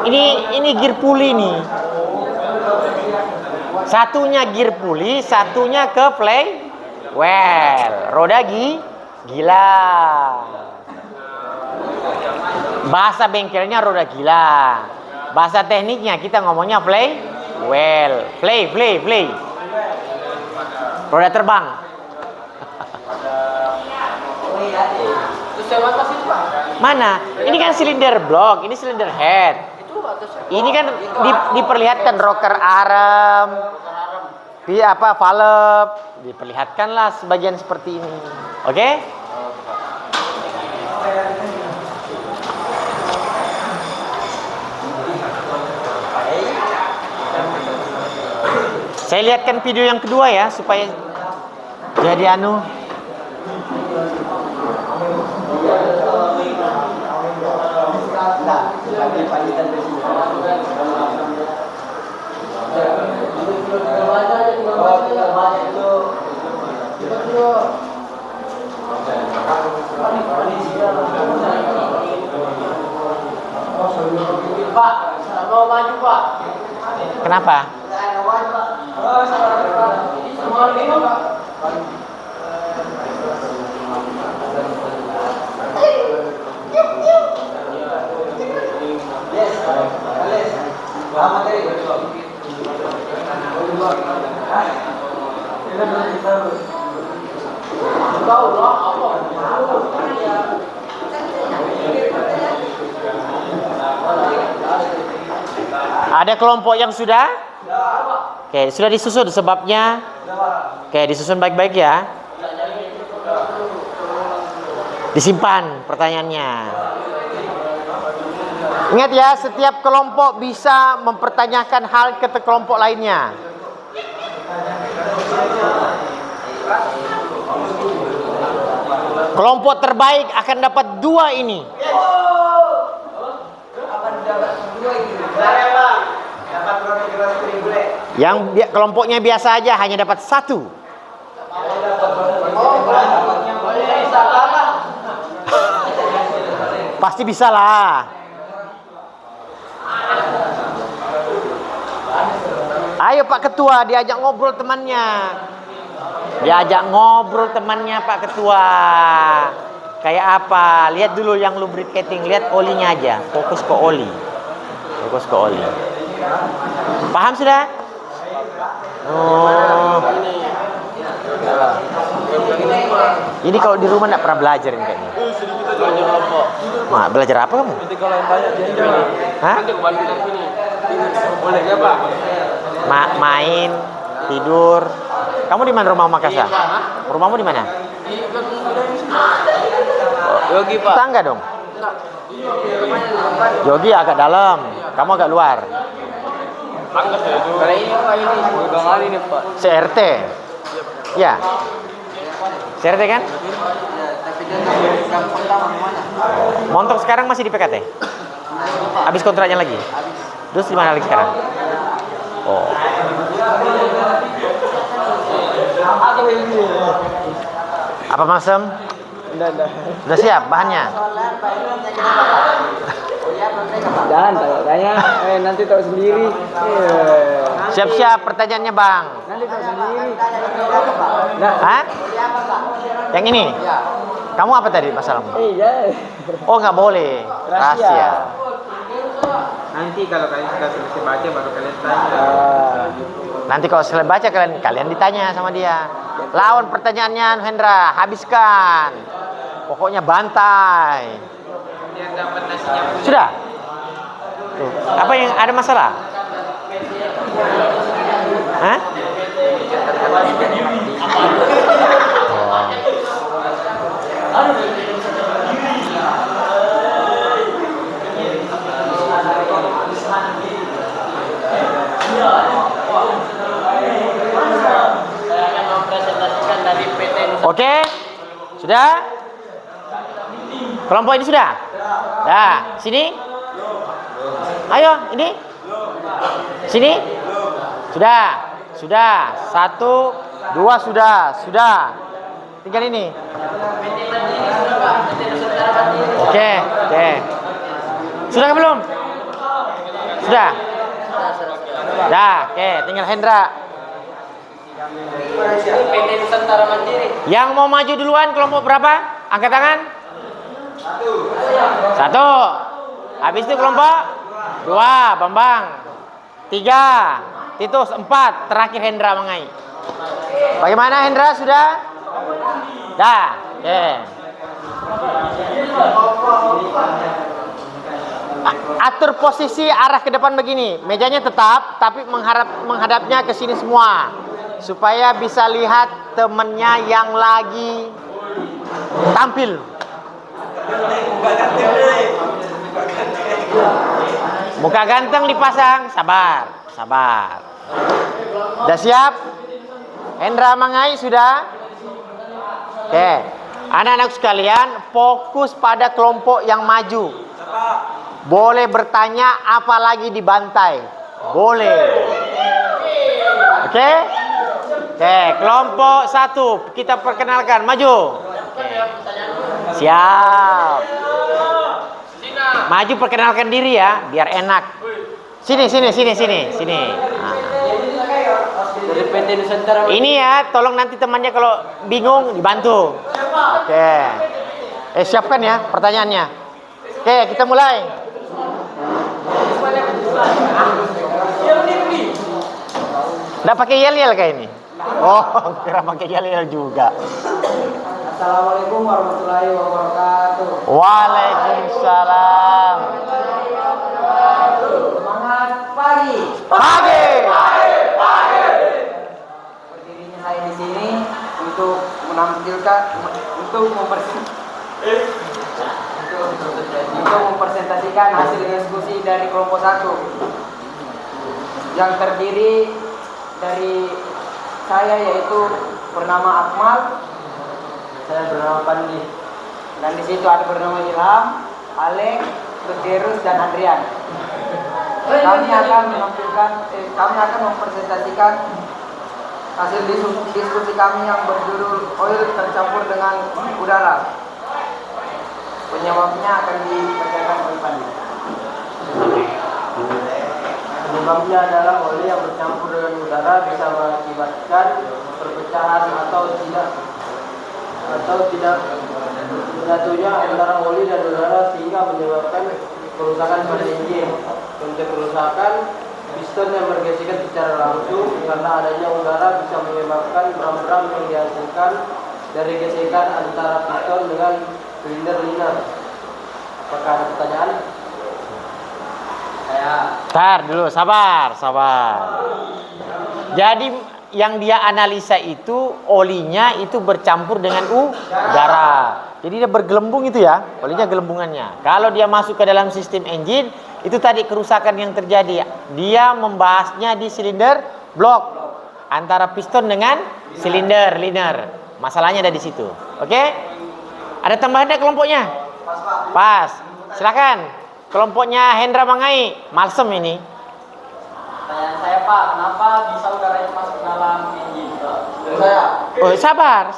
Ini gear pulley nih. Satunya gear pulley, satunya ke flywheel. Roda gila. Bahasa bengkelnya roda gila. Bahasa tekniknya kita ngomongnya flywheel. Play. Roda terbang. Mana? Ini kan silinder block, ini silinder head. Ini kan diperlihatkan rocker arm. Valve. Diperlihatkanlah sebagian seperti ini. Oke? Saya lihatkan video yang kedua ya supaya jadi anu. Pak, mau maju Pak. Kenapa? Ada kelompok yang sudah? Oke, sudah disusun sebabnya? Oke, disusun baik-baik ya. Disimpan pertanyaannya. Ingat ya, setiap kelompok bisa mempertanyakan hal ke kelompok lainnya. Kelompok terbaik akan dapat 2 ini. Yang kelompoknya biasa aja hanya dapat 1. Pasti bisa lah. Ayo Pak Ketua, diajak ngobrol temannya. Diajak ngobrol temannya Pak Ketua. Kayak apa? Lihat dulu yang lubricating, lihat olinya aja. Fokus ke oli. Fokus ke oli. Paham sudah? Oh. Ini kalau di rumah enggak pernah belajar ini kayaknya. Mak, belajar apa kamu? Nanti kalau yang tanya dia Hah? nanti aku balik dari sini. Boleh ya Pak? Main, tidur. Kamu di mana rumah Makassar? Rumahmu di mana? Yogi Pak. Tangga dong. Yogi agak dalam, kamu agak luar. Kalau ini Pak ini Bang Ali nih Pak. CRT. Ya. CRT kan? Montok sekarang masih di PKT? Habis kontraknya lagi? Terus di mana lagi sekarang? Oh. Apa Masem? Sudah siap bahannya? Jangan tanya, nanti tahu sendiri. Siap-siap pertanyaannya Bang. Nanti tahu sendiri. Hah? Yang ini? Kamu apa tadi masalahmu? Iya. Oh nggak boleh. Rahasia. Nanti kalau kalian sudah selesai baca baru kalian tanya. Nanti kalau selesai baca kalian ditanya sama dia. Lawan pertanyaannya Hendra, habiskan. Pokoknya bantai. Biar dapat nasinya. Sudah? Tuh. Apa yang ada masalah? Hah? Oke? Sudah? Kelompok ini sudah? Dah, sini. Ayo, ini. Sini. Sudah. Sudah. 1, 2 sudah. Tinggal ini. Oke. Sudah ke belum? Sudah. Dah, oke, tinggal Hendra. PT Nusantara Mandiri. Yang mau maju duluan kelompok berapa? Angkat tangan. 1. Habis itu kelompok 2, Bambang. 3, Titus. 4, terakhir Hendra Mangai. Bagaimana Hendra sudah? Dah. Oke. Atur posisi arah ke depan begini. Mejanya tetap tapi menghadapnya ke sini semua. Supaya bisa lihat temennya yang lagi tampil. Muka ganteng dipasang, sabar. Sudah siap? Hendra Mangai sudah? Oke. Anak-anak sekalian, fokus pada kelompok yang maju. Boleh bertanya apalagi dibantai. Boleh. Oke? Oke, kelompok 1 kita perkenalkan, maju. Siap. Maju perkenalkan diri ya, biar enak. Sini. Nah. Dari PT Nusantara. Ini ya, tolong nanti temannya kalau bingung dibantu. Oke. Siapkan ya pertanyaannya. Oke, kita mulai. Nggak pakai yel-yel kayak ini. Oh, kira pakai yel-yel juga. Assalamualaikum warahmatullahi wabarakatuh. Waalaikumsalam. Semangat. Selamat pagi. Pagi. Berdirinya saya di sini untuk menampilkan, untuk mempresentasikan hasil diskusi dari kelompok 1 yang terdiri dari saya, yaitu bernama Akmal, saya bernama Pandi, dan di situ ada bernama Ilham, Alek, Bergerus, dan Adrian. Kami akan mempresentasikan hasil diskusi kami yang berjudul oil tercampur dengan udara. Penyebabnya akan dikerjakan oleh Pandi. Penyebabnya adalah oli yang bercampur dengan udara bisa mengakibatkan perpecahan atau tidak menyatunya antara oli dan udara sehingga menyebabkan kerusakan pada engine. Untuk kerusakan, piston yang bergesekan secara langsung karena adanya udara bisa menyebabkan bram-bram yang dihasilkan dari gesekan antara piston dengan silinder liner. Apakah ada pertanyaan? Tar dulu, sabar. Jadi yang dia analisa itu olinya itu bercampur dengan udara. Jadi dia bergelembung itu ya, olinya gelembungannya. Kalau dia masuk ke dalam sistem engine, itu tadi kerusakan yang terjadi. Dia membahasnya di silinder blok antara piston dengan silinder liner. Masalahnya ada di situ. Oke? Ada tambahan enggak kelompoknya? Pas. Silakan. Kelompoknya Hendra Mangai, Malsem ini. Pertanyaan saya, Pak, kenapa bisa udara itu masuk ke dalam engine? Saya. Oh, sabar.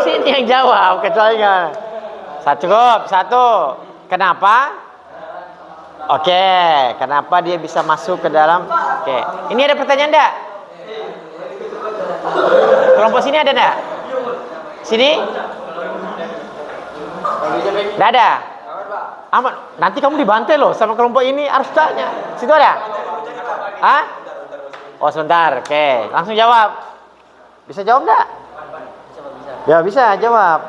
Sini yang jawab, kecualinya. Satu. Kenapa? Oke, kenapa dia bisa masuk ke dalam? Oke. Ini ada pertanyaan enggak? Kelompok sini ada enggak? Sini? Enggak ada. Aman, nanti kamu dibantai loh sama kelompok ini, harus tanya. Situ ada? Hah? Oh sebentar, oke. Langsung jawab. Bisa jawab enggak? Ya bisa jawab.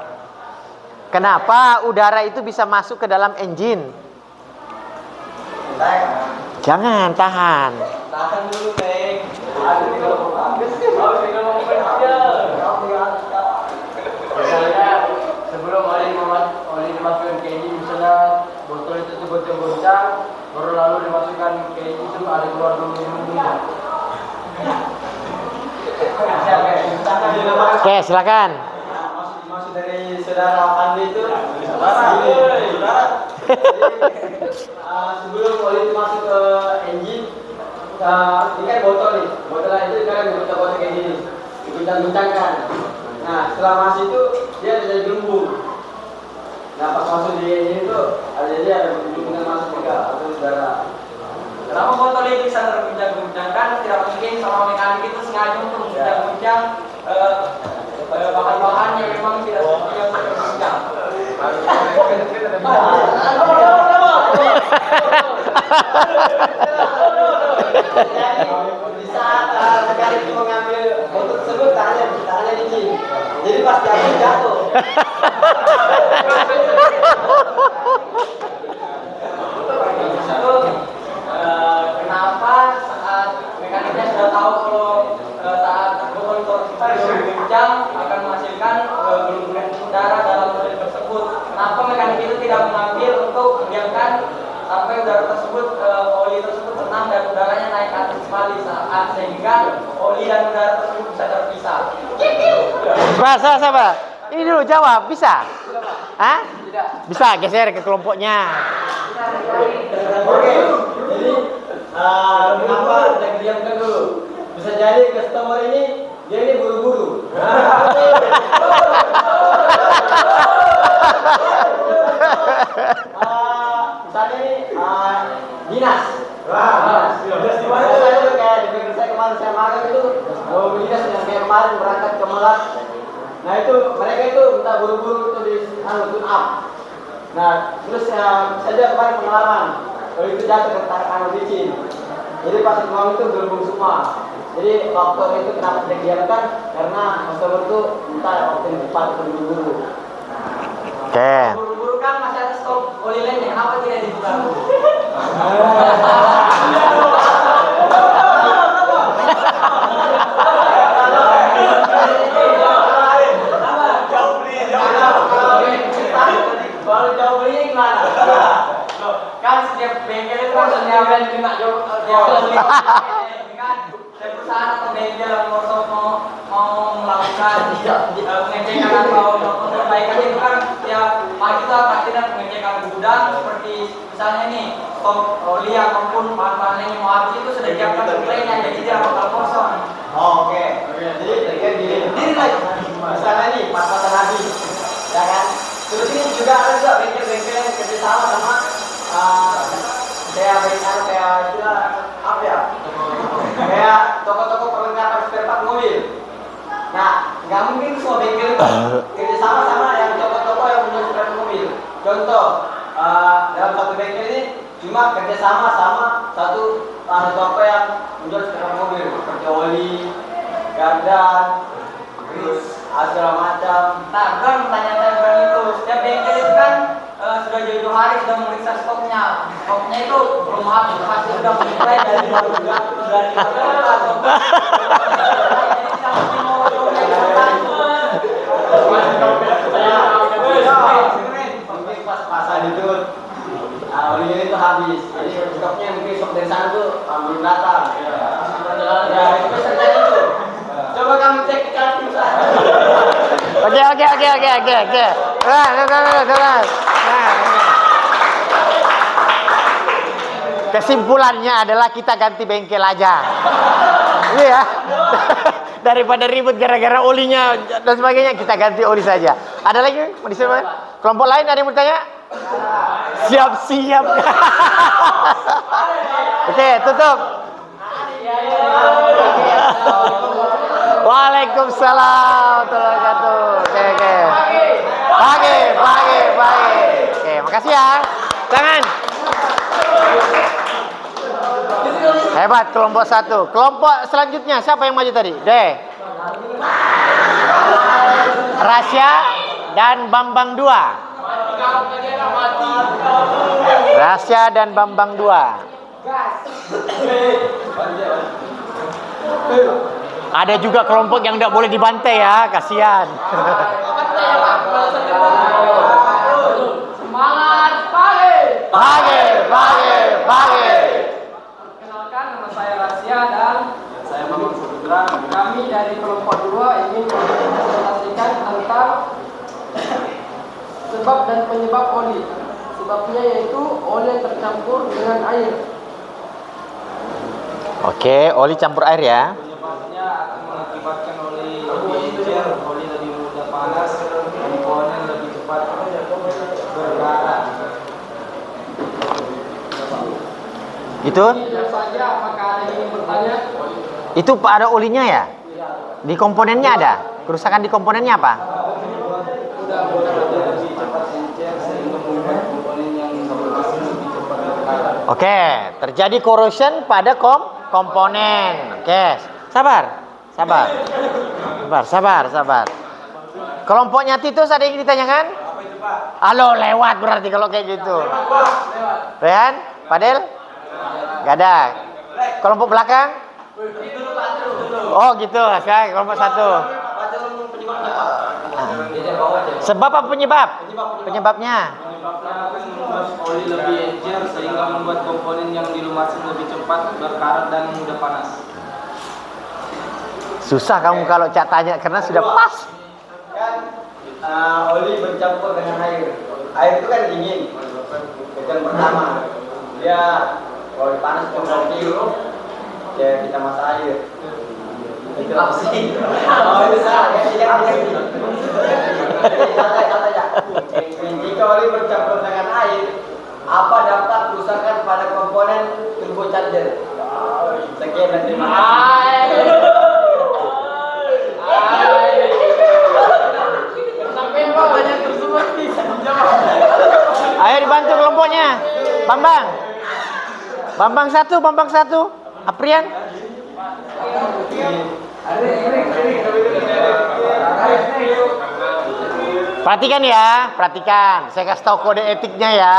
Kenapa udara itu bisa masuk ke dalam engine? Jangan, tahan. Tahan dulu, Bang. Misalnya sebelum oli dimasukkan ke engine, misalnya botol itu goncang-goncang, baru lalu dimasukkan ke engine itu ada keluar dulu minumnya. Oke, silakan. Maksud dari saudara Pandi itu sebelum oli itu masuk ke engine, ini kan botol nih, botolnya itu kan dibuka-buka kayak gini, diguncang-guncangkan. Nah, setelah masuk itu dia ada gelembung. Nah, pas masuk di engine itu ada gelembungan masuk juga atau udara. Kenapa botol ini bisa terguncang-guncangkan? Tidak mungkin sama mekanik itu sengaja untuk mengguncang-guncang bahan-bahan yang memang tidak terguncang. Di saat mekanik itu mengambil botol tersebut, tangannya dingin. Jadi pas jatuh. Kenapa saat mekaniknya sudah tahu kalau saat botol terguncang akan menghasilkan gelembungan udara dalam oli tersebut? Kenapa mekanik itu tidak mengambil untuk membiarkan sampai udara tersebut, oli tersebut tenang dan udaranya naik ke atas kembali sehingga oli dan udara tersebut bisa terpisah? Sabar. Ini dulu jawab, bisa? Hah? Bisa, geser ke kelompoknya. Oke, jadi kenapa kita diamkan dulu? Bisa jadi customer ini dia ini buru-buru. Misalnya ini dinas. Dinas di mana? Saya itu kayak di negeri saya kemarin saya magang itu dinas yang kayak kemarin berangkat ke Melat. Nah itu mereka itu minta buru-buru itu di tune up. Nah terus saja kemarin pengalaman kalau itu jatuh ke tanah licin. Jadi pas uang itu gelembung semua. Jadi faktor itu kenapa tidak didiamkan? Karena customer itu minta waktu yang cepat buru-buru. Oke. Buru-buru kan masih ada stok oli lainnya, kenapa tidak dibuka? setiap bengkel itu kan setiap brand kena jauh kan setiap perusahaan atau bengkel yang mau melakukan pengecekan atau perbaikan itu kan ya pagi itu pasti ada pengecekan gudang seperti misalnya nih stok oli ataupun bahan-bahan yang mau habis itu sudah disiapkan suplainya jadi dia bakal kosong. Oke. Jadi kan diri lagi. Misalnya nih pas-pasan habis, ya kan? Terus ini juga ada juga bengkel-bengkel yang kerjasama sama kayak istilah apa ya? Kayak toko-toko perlengkapan spare part mobil. Nah, nggak mungkin semua bengkel itu kerjasama sama yang toko-toko yang punya spare part mobil. Contoh, dalam satu bengkel ini cuma kerjasama sama satu toko yang menjual spare part mobil seperti oli, gardan, grease, segala macam. Nah, bukan pertanyaan itu. Setiap bengkel itu kan sudah jauh-jauh hari sudah memeriksa stoknya. Stoknya itu belum habis, pasti sudah mulai dari mungkin pas-pasan itu olinya itu habis. Jadi stoknya mungkin stok dari sana tuh belum datang. Ya, itu terjadi tuh. Coba kamu cek ke kantin sana. Oke. Kesimpulannya adalah kita ganti bengkel aja. Iya. Daripada ribut gara-gara olinya dan sebagainya, kita ganti oli saja. Ada lagi mau disiapkan? Kelompok lain ada yang mau tanya? Siap-siap. Oke, tutup. Waalaikumsalam warahmatullahi wabarakatuh. Oke. Pagi. Oke, makasih ya. Tangan. Hebat kelompok 1. Kelompok selanjutnya siapa yang maju tadi? Rasya dan Bambang 2. Rasya dan Bambang 2. Ada juga kelompok yang tidak boleh dibantai ya, kasihan. Semangat pagi. Pagi. Kenalkan, nama saya Rasya dan saya Bambang Saputra. Kami dari kelompok 2 ingin mempresentasikan tentang sebab dan penyebab oli. Sebabnya yaitu oli tercampur dengan air. Oke, oli campur air ya. Penyebabnya akan mengakibatkan oli lebih encer, oli lebih mudah panas, komponen lebih cepat berdarah. Itu? Tidak saja, apakah ada yang ingin bertanya? Itu ada olinya ya? Di komponennya ada? Kerusakan di komponennya apa? Oke, terjadi corrosion pada komponen. Oke, sabar. Kelompoknya Titus ada yang ditanyakan? Halo, lewat berarti kalau kayak gitu. Rehan, Padel? Gak ada. Kelompok belakang? Oh gitu, saya kelompok 1. Sebab apa penyebab? Penyebabnya? Oli lebih encer sehingga membuat komponen yang dilumasin lebih cepat berkarat dan mudah panas. Susah kamu kalau Cak tanya karena sudah pas. Kan oli bercampur dengan air. Air itu kan dingin. Yang pertama, dia kalau panas cuma kilo, ya kita masak air. Itu apa sih? Oh itu salah ya, tidak. Santai ya. Jika oli bercampur dengan air, apa dampak kerusakan pada komponen turbocharger? Sekian dan terima kasih. Sampai banyak tersebut bisa dijawab. Ayo dibantu kelompoknya. Bambang 1. Aprian. Perhatikan. Saya kasih tahu kode etiknya ya.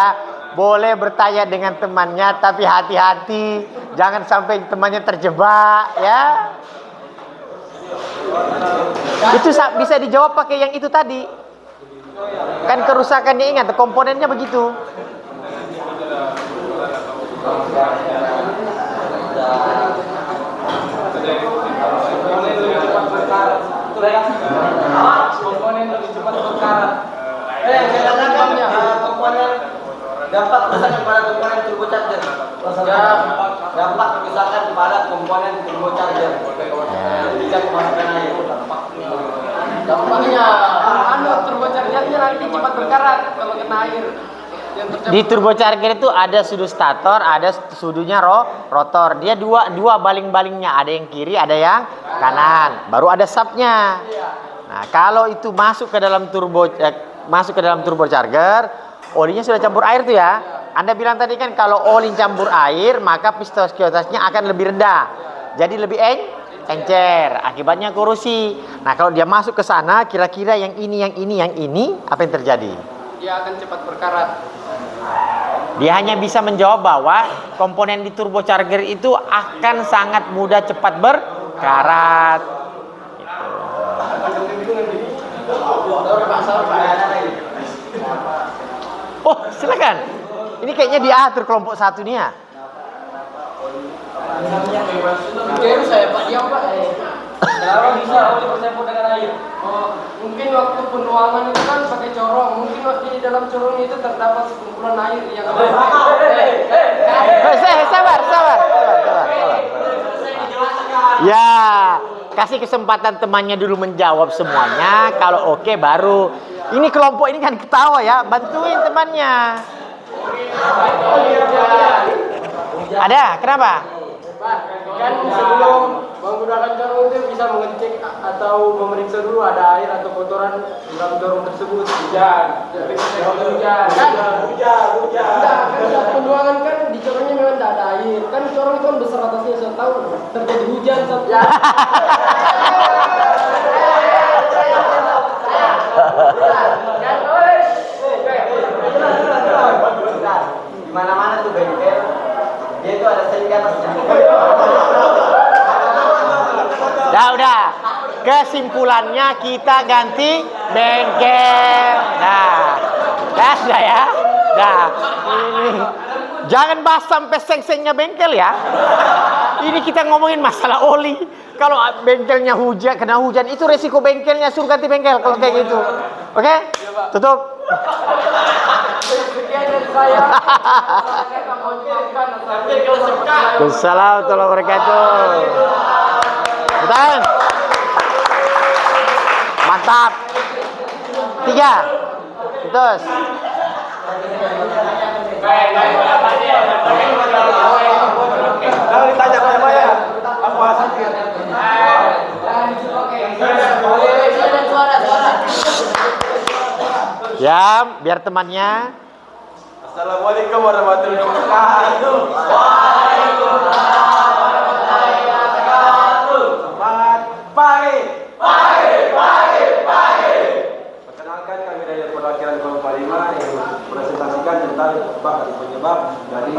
Boleh bertanya dengan temannya, tapi hati-hati, jangan sampai temannya terjebak, ya. Itu bisa dijawab pakai yang itu tadi. Kan kerusakannya ingat, komponennya begitu. Komponen lebih cepat berkarat. Komponen dampak misalkan pada komponen turbocharger. Dampak misalkan pada komponen turbocharger. Jika kemasukan air dampak. Dampaknya turbochargernya nanti cepat berkarat kalau kena air. Di turbocharger itu ada sudu stator, ada sudunya rotor. Dia dua baling-balingnya, ada yang kiri, ada yang kanan. Baru ada subnya. Nah, kalau itu masuk ke dalam turbocharger, olinya sudah campur air tuh ya. Anda bilang tadi kan kalau oli campur air, maka viskositasnya akan lebih rendah. Jadi lebih encer, akibatnya korosi. Nah, kalau dia masuk ke sana, kira-kira yang ini, apa yang terjadi? Dia akan cepat berkarat. Dia hanya bisa menjawab bahwa komponen di turbocharger itu akan sangat mudah cepat berkarat. Oh, silakan. Ini kayaknya diatur kelompok satu nih ya. Jadi saya Pak diam Pak. Kenapa bisa oli bercampur dengan air? Mungkin waktu penuangan itu kan pakai corong. Mungkin waktu di dalam corong itu terdapat sekumpulan air yang Sabar. Ya, kasih kesempatan temannya dulu menjawab semuanya. Kalau oke baru. Ini kelompok ini kan ketawa ya, bantuin temannya. Ada, kenapa? Kan sebelum menggunakan corong itu bisa mengecek atau memeriksa dulu ada air atau kotoran dalam corong tersebut. Hujan. Kan penuangan kan di corongnya memang tidak ada air. Kan corong itu kan besar atasnya 1 tahun. Terjadi hujan satu. Di mana-mana tuh bengkel, dia itu ada seng di atasnya. Udah. Kesimpulannya kita ganti bengkel. Sudah ya. Ini. Jangan bahas sampai seng-sengnya bengkel ya. Ini kita ngomongin masalah oli. Kalau bengkelnya kena hujan, itu resiko bengkelnya, suruh ganti bengkel kalau kayak gitu. Oke? Tutup. Sekian dari saya. Assalamualaikum warahmatullahi wabarakatuh. Betul. Mantap. 3. Terus. Kalau ditanya apa ya? Aku hasilnya. Ya, biar temannya. Assalamualaikum warahmatullahi wabarakatuh. Semangat pagi. Perkenalkan kami dari perwakilan kelompok 5 yang presentasikan tentang penyebab dari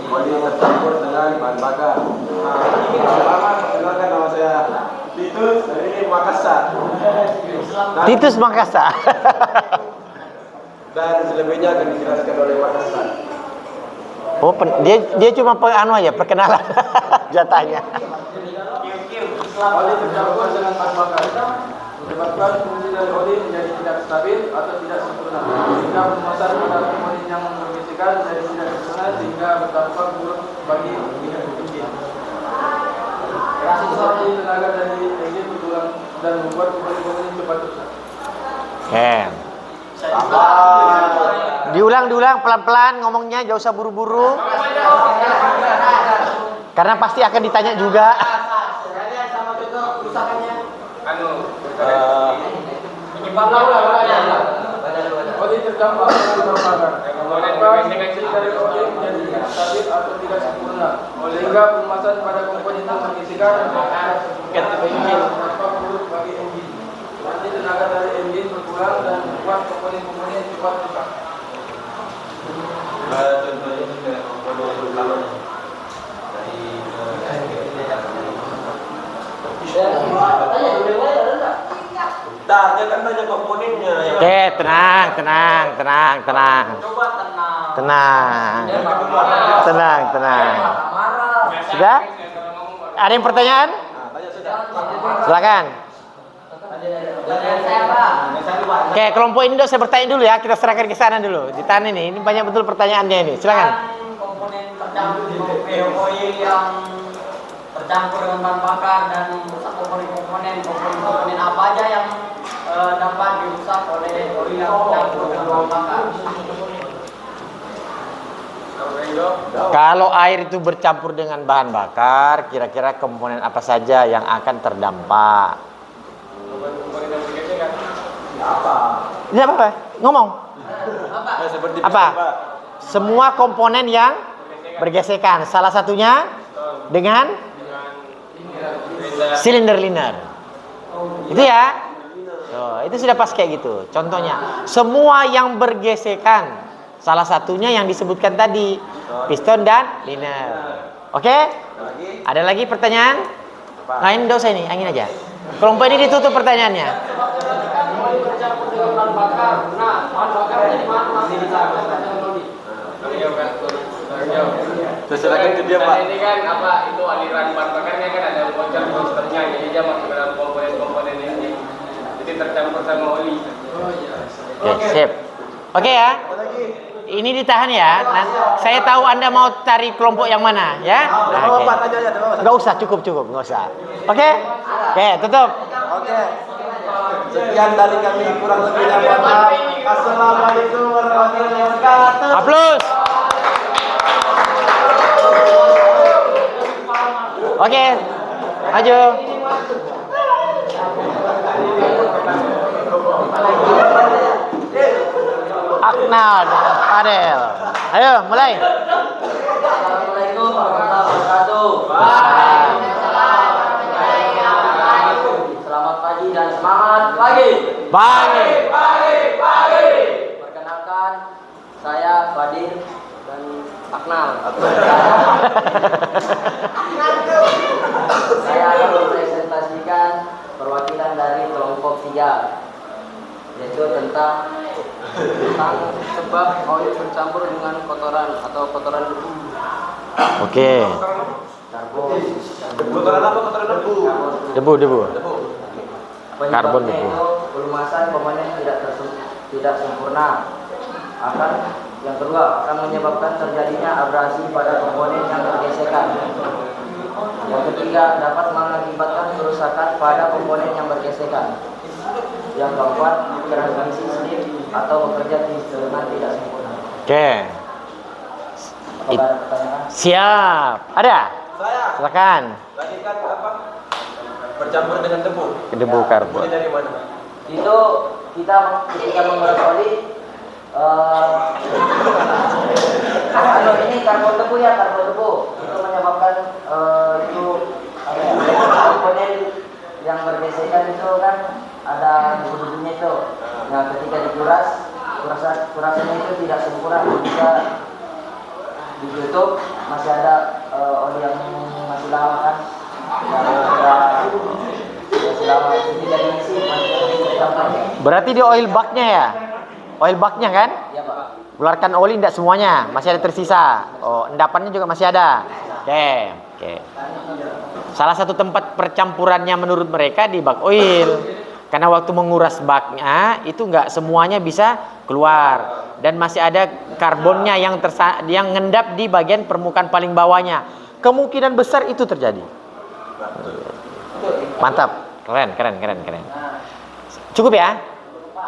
oli tercampur dengan bahan bakar. Pertama, perkenalkan nama saya Titus dari Makassar. Titus Makassar. Dan selebihnya akan dijelaskan oleh Makassar. Oh, dia cuma aja perkenalan jatahnya. Oli tercampur dengan bahan bakar menyebabkan fungsi dari oli menjadi tidak stabil atau tidak sempurna, sehingga bermasalah pada komponen yang bergesekan dari tidak sempurna sehingga berdampak buruk bagi engine. Sesuatu tenaga dari engine berulang dan membuat komponen cepat rusak. Diulang pelan-pelan ngomongnya, gak usah buru-buru. Karena pasti akan ditanya juga. Oli tercampur dengan bahan bakar dari oli menjadi tidak stabil atau tidak sempurna, sehingga permasalahan pada komponen yang bergesekan berdampak buruk bagi engine. Nanti tenaga dari engine berkurang dan membuat komponen cepat rusak. Contohnya juga komponen utama dari Dah, dia kan tanya komponennya. Ya. Oke, tenang. Coba tenang. Tenang. Dia marah. Tenang. Marah. Sudah? Ada yang pertanyaan? Nah, tanya sudah. Silakan. Pertanyaan saya, Pak. Oke, kelompok Indo saya bertanya dulu ya. Kita serahkan ke sana dulu. Ditahan ini banyak betul pertanyaannya ini. Silakan. Komponen tercampur oil yang tercampur dengan bahan bakar dan merusak komponen apa aja yang dapat dirusak oleh oil yang tercampur dengan bahan bakar. Kalau air itu bercampur dengan bahan bakar, kira-kira komponen apa saja yang akan terdampak? Tidak apa-apa, ngomong. Apa? Semua komponen yang bergesekan. Salah satunya dengan silinder liner. Itu ya. Itu sudah pas kayak gitu. Contohnya, semua yang bergesekan. Salah satunya yang disebutkan tadi, piston dan liner. Oke? Ada lagi pertanyaan? Lain enggak usah ini, angin aja. Kelompok ini ditutup pertanyaannya. Oli bercampur dengan bahan bakar. Nah, bahan bakar jadi mana? Silakan ke dia, Pak. Ini kan apa itu aliran bahan bakarnya kan ada bocor boosternya, jadi dia masuk ke dalam komponen ini. Jadi tercampur sama oli. Oke, sip. Oke ya. Ini ditahan ya. Saya tahu Anda mau cari kelompok yang mana ya. Nah, oke. Nggak usah, cukup, nggak usah. Oke? Oke, tutup. Oke. Sekian dari kami, kurang lebihnya mohon maaf. Assalamualaikum warahmatullahi wabarakatuh. Aplaus. Oke, maju. Aknal, Adel. Ayo, mulai. Assalamualaikum warahmatullahi wabarakatuh. Selamat pagi dan semangat pagi. Pagi. Perkenalkan, saya Fadil dan Aknal. Saya akan mempresentasikan perwakilan dari kelompok 3, yaitu tentang sebab oil bercampur dengan kotoran atau kotoran debu. Oke. Karbon. Kotoran apa? Kotoran debu. Debu. Karbon Penyebabnya debu. itu pelumasan komponen tidak sempurna. Yang kedua akan menyebabkan terjadinya abrasi pada komponen yang bergesekan. Yang ketiga dapat mengakibatkan kerusakan pada komponen yang bergesekan. Yang keempat, transmisi slip atau bekerja dengan tidak sempurna. Oke. Apakah ada pertanyaan? Siap. Ada? Saya. Silakan. Tadi kan apa? Bercampur dengan debu. Debu karbon. Ini dari mana? Itu kita ketika menguras oli, ini karbon debu itu menyebabkan itu apa ya, komponen yang bergesekan itu kan ada debu-debunya itu. Nah, ketika dikuras, kurasannya itu tidak sempurna. Bisa ditutup, masih ada oli yang masih lama kan, masih lama itu tidak diisi, masih tercampur. Berarti di oil baknya ya? Oil baknya kan? Ya Pak. Keluarkan oli tidak semuanya, masih ada tersisa. Oh, endapannya juga masih ada. Oke. Salah satu tempat percampurannya menurut mereka di bak oil. Karena waktu menguras baknya itu nggak semuanya bisa keluar dan masih ada karbonnya yang ngendap di bagian permukaan paling bawahnya. Kemungkinan besar itu terjadi. Mantap, keren. Cukup ya?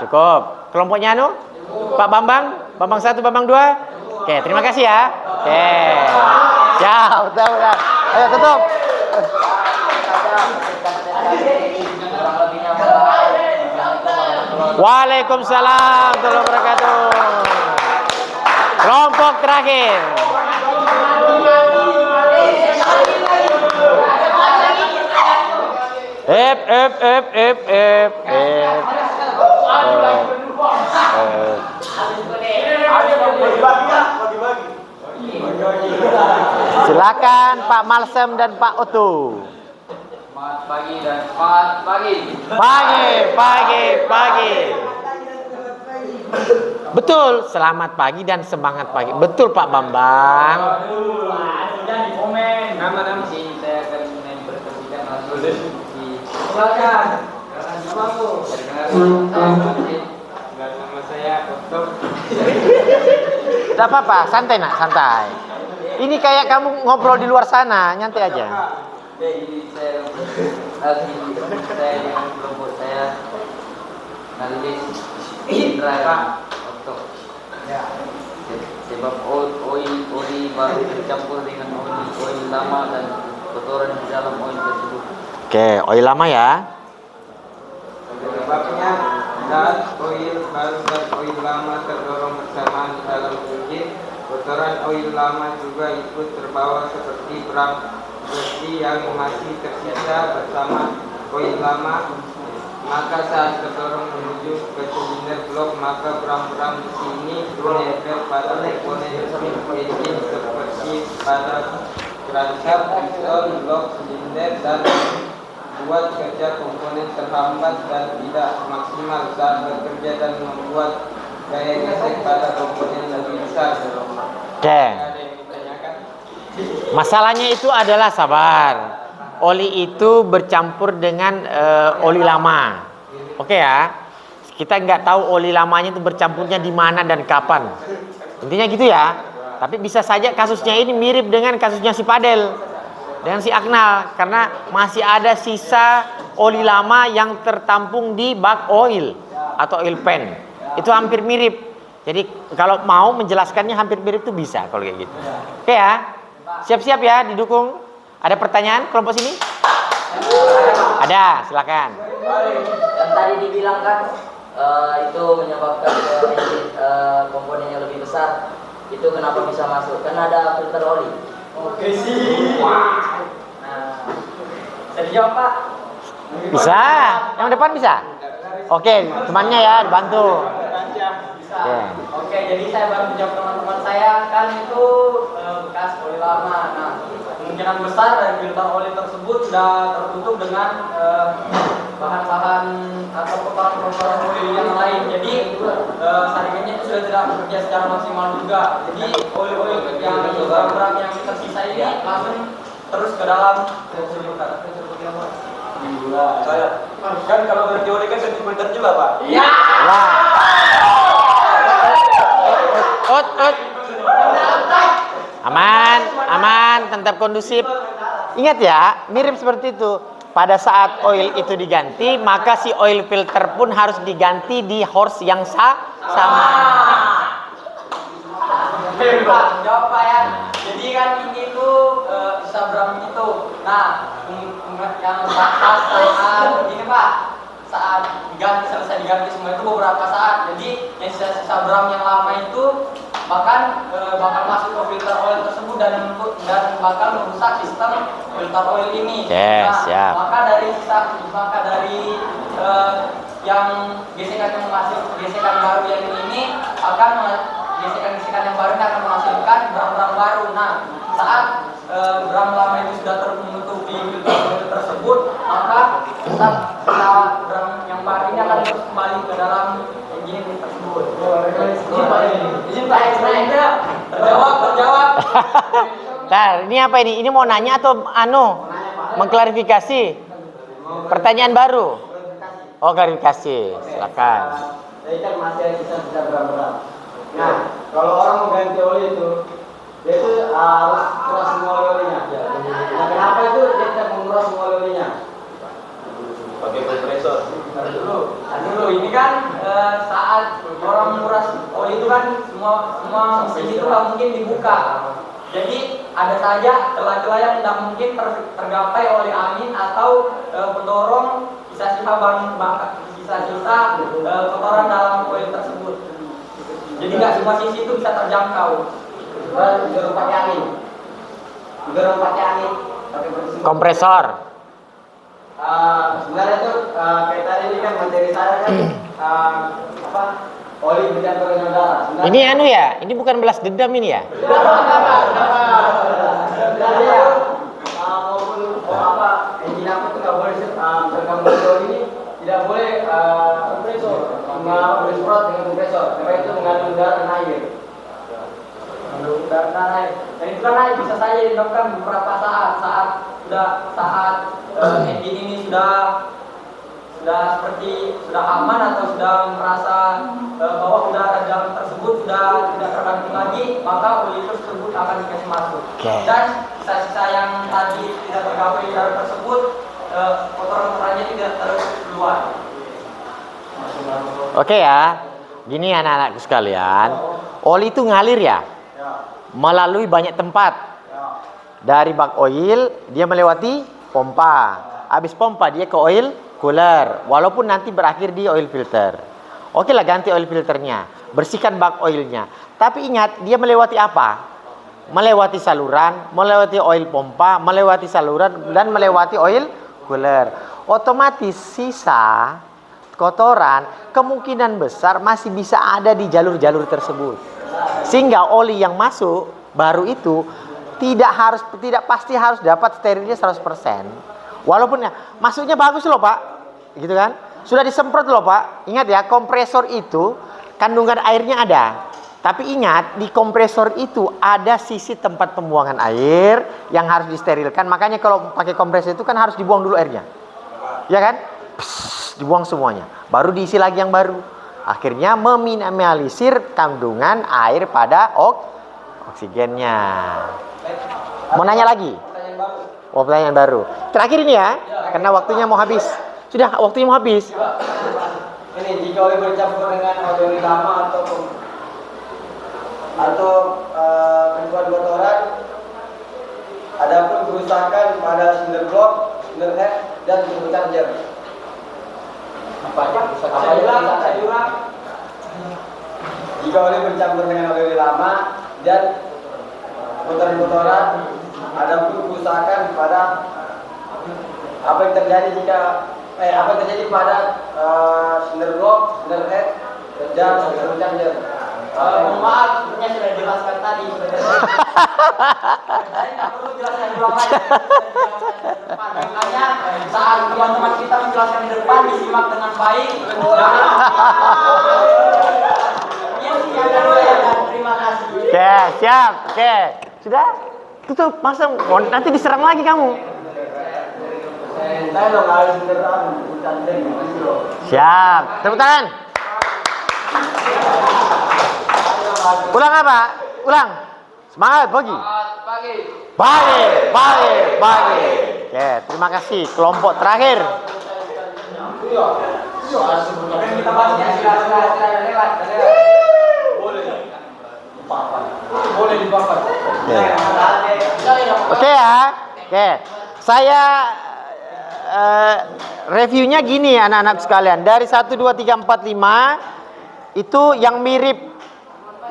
Cukup. Kelompoknya Pak Bambang 1, Bambang 2. Oke, terima kasih ya. Oke. Siap, udah. Ayo tutup. Waalaikumsalam warahmatullahi wabarakatuh. Kelompok terakhir. Silakan Pak Malsem dan Pak Oto. pagi dan semangat pagi. Pagi. Betul, selamat pagi dan semangat pagi. Betul Pak Bambang. Sudah di komen. Nama-nama sini saya akan menyampaikan langsung di Silakan. Namamu. nama saya Oktob. Tidak apa-apa, santai nak, santai. Ini kayak kamu ngobrol di luar sana, nyantai aja. Ini saya dengan kelompok saya Nalis Indra Oktob. Sebab oli baru bercampur dengan oil lama dan kotoran di dalam oil tersebut. Oke, oil lama ya. Sebabnya zat oil baru dan oil lama terdorong bersamaan di dalam engine. Kotoran oil lama juga ikut terbawa seperti bram besi yang masih tersisa bersama oil lama. Maka saat terdorong menuju ke silinder blok, maka bram-bram besi ini menempel pada komponen engine seperti pada crankshaft, piston, blok, silinder, dan membuat kerja komponen terhambat dan tidak maksimal saat bekerja dan membuat gaya gesek pada komponen lebih besar. Oke. Ada yang ditanyakan? Masalahnya itu adalah sabar. Oli itu bercampur dengan oli lama. Oke ya. Kita nggak tahu oli lamanya itu bercampurnya di mana dan kapan. Intinya gitu ya. Tapi bisa saja kasusnya ini mirip dengan kasusnya si Padel, dengan si Aknal, karena masih ada sisa oli lama yang tertampung di bak oil atau oil pan. Itu hampir mirip. Jadi kalau mau menjelaskannya hampir mirip itu bisa kalau kayak gitu. Oke ya. Siap-siap ya didukung. Ada pertanyaan kelompok sini? Ada, silakan. Yang tadi dibilang kan itu menyebabkan komponen yang lebih besar. Itu kenapa bisa masuk? Karena ada filter oli. Oke sih. Nah, bisa dijawab Pak? Bisa. Yang depan bisa? Oke, temannya ya dibantu. Oke. Oke, jadi saya baru menjawab teman-teman saya kan itu bekas oli lama. Nah, kemungkinan besar dari filter oli tersebut sudah tertutup dengan bahan-bahan atau kotoran-kotoran oli yang lain. Jadi saringannya itu sudah tidak bekerja secara maksimal juga. Jadi oli-oli yang berat yang tersisa ini langsung terus ke dalam filter. Saya kan kalau berarti oli kan filter juga Pak. Ya. Wah. Ut. Aman, tetap kondusif. Ingat ya, mirip seperti itu. Pada saat oil itu diganti, maka si oil filter pun harus diganti di horse yang sama. Pak, jawab Pak ya. Jadi kan ini tuh Instagram gitu. Nah, yang batas saat ini Pak, saat selesai diganti semua itu beberapa saat. Jadi yang sisa bram yang lama itu bahkan bakal masuk ke filter oil tersebut dan bakal merusak sistem filter oil ini. Yes, nah, siap. maka dari yang gesekan baru yang ini akan gesekan yang baru ini akan menghasilkan bram-bram baru. Nah, saat bram lama itu sudah menutupi filter oil tersebut, maka sisa bram yang baru ini akan terus kembali ke dalam engine tersebut. Izin Pak Ekstra, terjawab. Nah, ini apa ini? Ini mau nanya atau mengklarifikasi? Pertanyaan baru. Oh, klarifikasi. Silakan. Jadi kan masih ada sisa berat. Nah, kalau orang mau ganti oli itu, dia itu harus kuras semua olinya. Nah, kenapa itu dia tidak menguras semua olinya? Pakai kompresor. Dulu ini kan saat orang menguras oli itu kan semua mesin itu nggak mungkin dibuka. Jadi ada saja celah-celah yang tidak mungkin tergapai oleh angin atau pendorong sisa-sisa kotoran dalam oil tersebut. Jadi nggak semua sisi itu bisa terjangkau. Dorong pakai angin. Kompresor. Sebenarnya itu kayak tadi ini kan materi saya kan oli bercampur dengan udara. Ini ya? Ini bukan belas dendam ini ya? Maupun engine aku tuh nggak boleh bersemprot dengan kompresor, karena itu mengandung udara dan air. Mengandung udara dan air. Dan itu kan air bisa saja dilakukan beberapa saat engine ini sudah aman atau sudah merasa bahwa udara dalam tersebut sudah tidak terbanting lagi, maka oli tersebut akan dikasih masuk. Dan sisa-sisa yang tadi tidak tergapai di dalam tersebut, kotoran-kotorannya tidak terus keluar. Oke ya, gini anak-anakku sekalian, oli itu ngalir ya, melalui banyak tempat. Dari bak oil dia melewati pompa, habis pompa dia ke oil cooler, walaupun nanti berakhir di oil filter. Oke lah, ganti oil filternya, bersihkan bak oilnya. Tapi ingat, dia melewati apa? Melewati saluran, melewati oil pompa, melewati saluran, dan melewati oil cooler. Otomatis sisa kotoran kemungkinan besar masih bisa ada di jalur-jalur tersebut. Sehingga oli yang masuk baru itu tidak pasti harus dapat sterilnya 100%. Walaupun ya, masuknya bagus loh Pak, gitu kan? Sudah disemprot loh Pak. Ingat ya, kompresor itu kandungan airnya ada. Tapi ingat, di kompresor itu ada sisi tempat pembuangan air yang harus disterilkan. Makanya kalau pakai kompresor itu kan harus dibuang dulu airnya, ya kan? Dibuang semuanya, baru diisi lagi yang baru. Akhirnya meminimalisir kandungan air pada oksigennya. Mau nanya lagi? Oh, pertanyaan baru. Terakhir ini ya, karena waktunya mau habis. Sudah, waktunya mau habis. Ini jika oli bercampur dengan oli lama atau keluar kotoran, adapun kerusakan pada silinder block, silinder head, dan turbocharger. Saya ulang. Jika oli bercampur dengan oli lama dan kotoran-kotoran, adapun kerusakan pada apa yang terjadi pada silinder block, silinder head, dan turbocharger. Mohon maaf, sebenarnya sudah dijelaskan tadi. Saya nggak perlu jelaskan ulang lagi. Makanya saat teman-teman kita menjelaskan di depan, disimak dengan baik. Terima kasih. Oke, siap. Oke, sudah. Tutup, masa nanti diserang lagi kamu. Saya lo nggak harus terang, bukan Siap. Tepuk tangan. Ulang apa? Ulang. Semangat pagi. Pagi. Oke, terima kasih. Kelompok terakhir. Kita bahasnya silakan lewat. Boleh dipakai. Oke ya. Oke. Saya reviewnya gini anak-anak sekalian. Dari 1, 2, 3, 4, 5 itu yang mirip.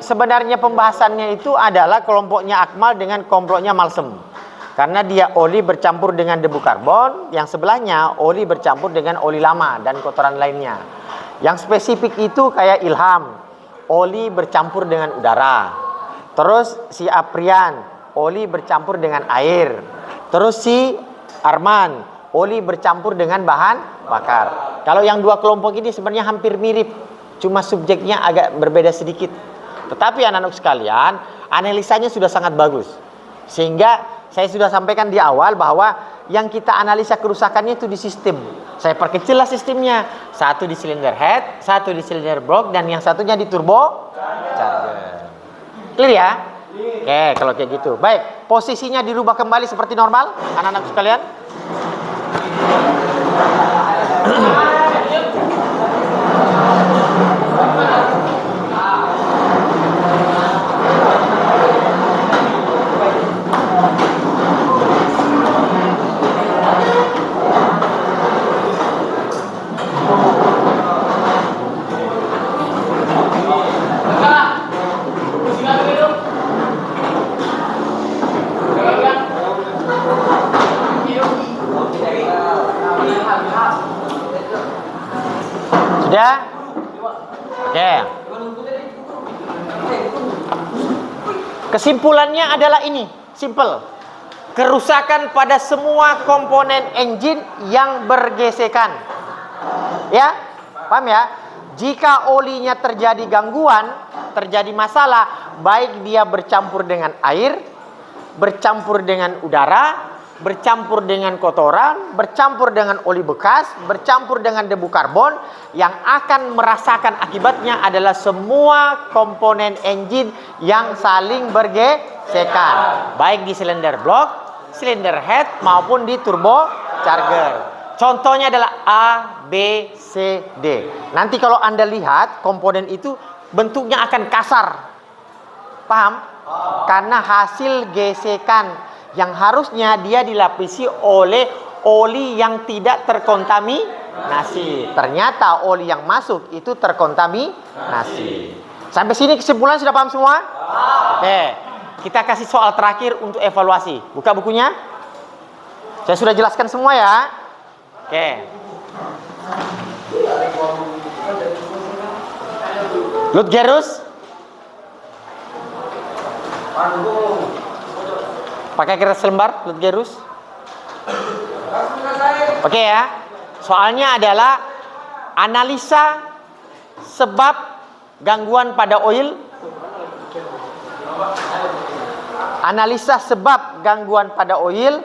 Sebenarnya pembahasannya itu adalah kelompoknya Akmal dengan kelompoknya Malsem. Karena dia oli bercampur dengan debu karbon, yang sebelahnya oli bercampur dengan oli lama dan kotoran lainnya. Yang spesifik itu kayak Ilham, oli bercampur dengan udara. Terus si Aprian, oli bercampur dengan air. Terus si Arman, oli bercampur dengan bahan bakar. Kalau yang dua kelompok ini sebenarnya hampir mirip, cuma subjeknya agak berbeda sedikit. Tetapi anak-anak sekalian, analisanya sudah sangat bagus. Sehingga saya sudah sampaikan di awal bahwa yang kita analisa kerusakannya itu di sistem. Saya perkecillah sistemnya. Satu di silinder head, satu di silinder block, dan yang satunya di turbo charger. Clear ya? Oke, kalau kayak gitu. Baik, posisinya dirubah kembali seperti normal, anak-anak sekalian. Sudah? Oke. Kesimpulannya adalah ini, simple. Kerusakan pada semua komponen engine yang bergesekan. Ya? Paham ya? Jika olinya terjadi gangguan, terjadi masalah, baik dia bercampur dengan air, bercampur dengan udara, bercampur dengan kotoran, bercampur dengan oli bekas, bercampur dengan debu karbon, yang akan merasakan akibatnya adalah semua komponen engine yang saling bergesekan, baik di silinder block, silinder head maupun di turbo charger. Contohnya adalah A, B, C, D. Nanti kalau Anda lihat komponen itu bentuknya akan kasar. Paham? Karena hasil gesekan yang harusnya dia dilapisi oleh oli yang tidak terkontaminasi. Ternyata oli yang masuk itu terkontaminasi. Sampai sini kesimpulan sudah paham semua? Oke. Kita kasih soal terakhir untuk evaluasi. Buka bukunya. Saya sudah jelaskan semua ya. Oke. Lutgerus. Pakai kertas lembar, Lutgerus. Oke ya. Soalnya adalah analisa sebab gangguan pada oil. Analisa sebab gangguan pada oil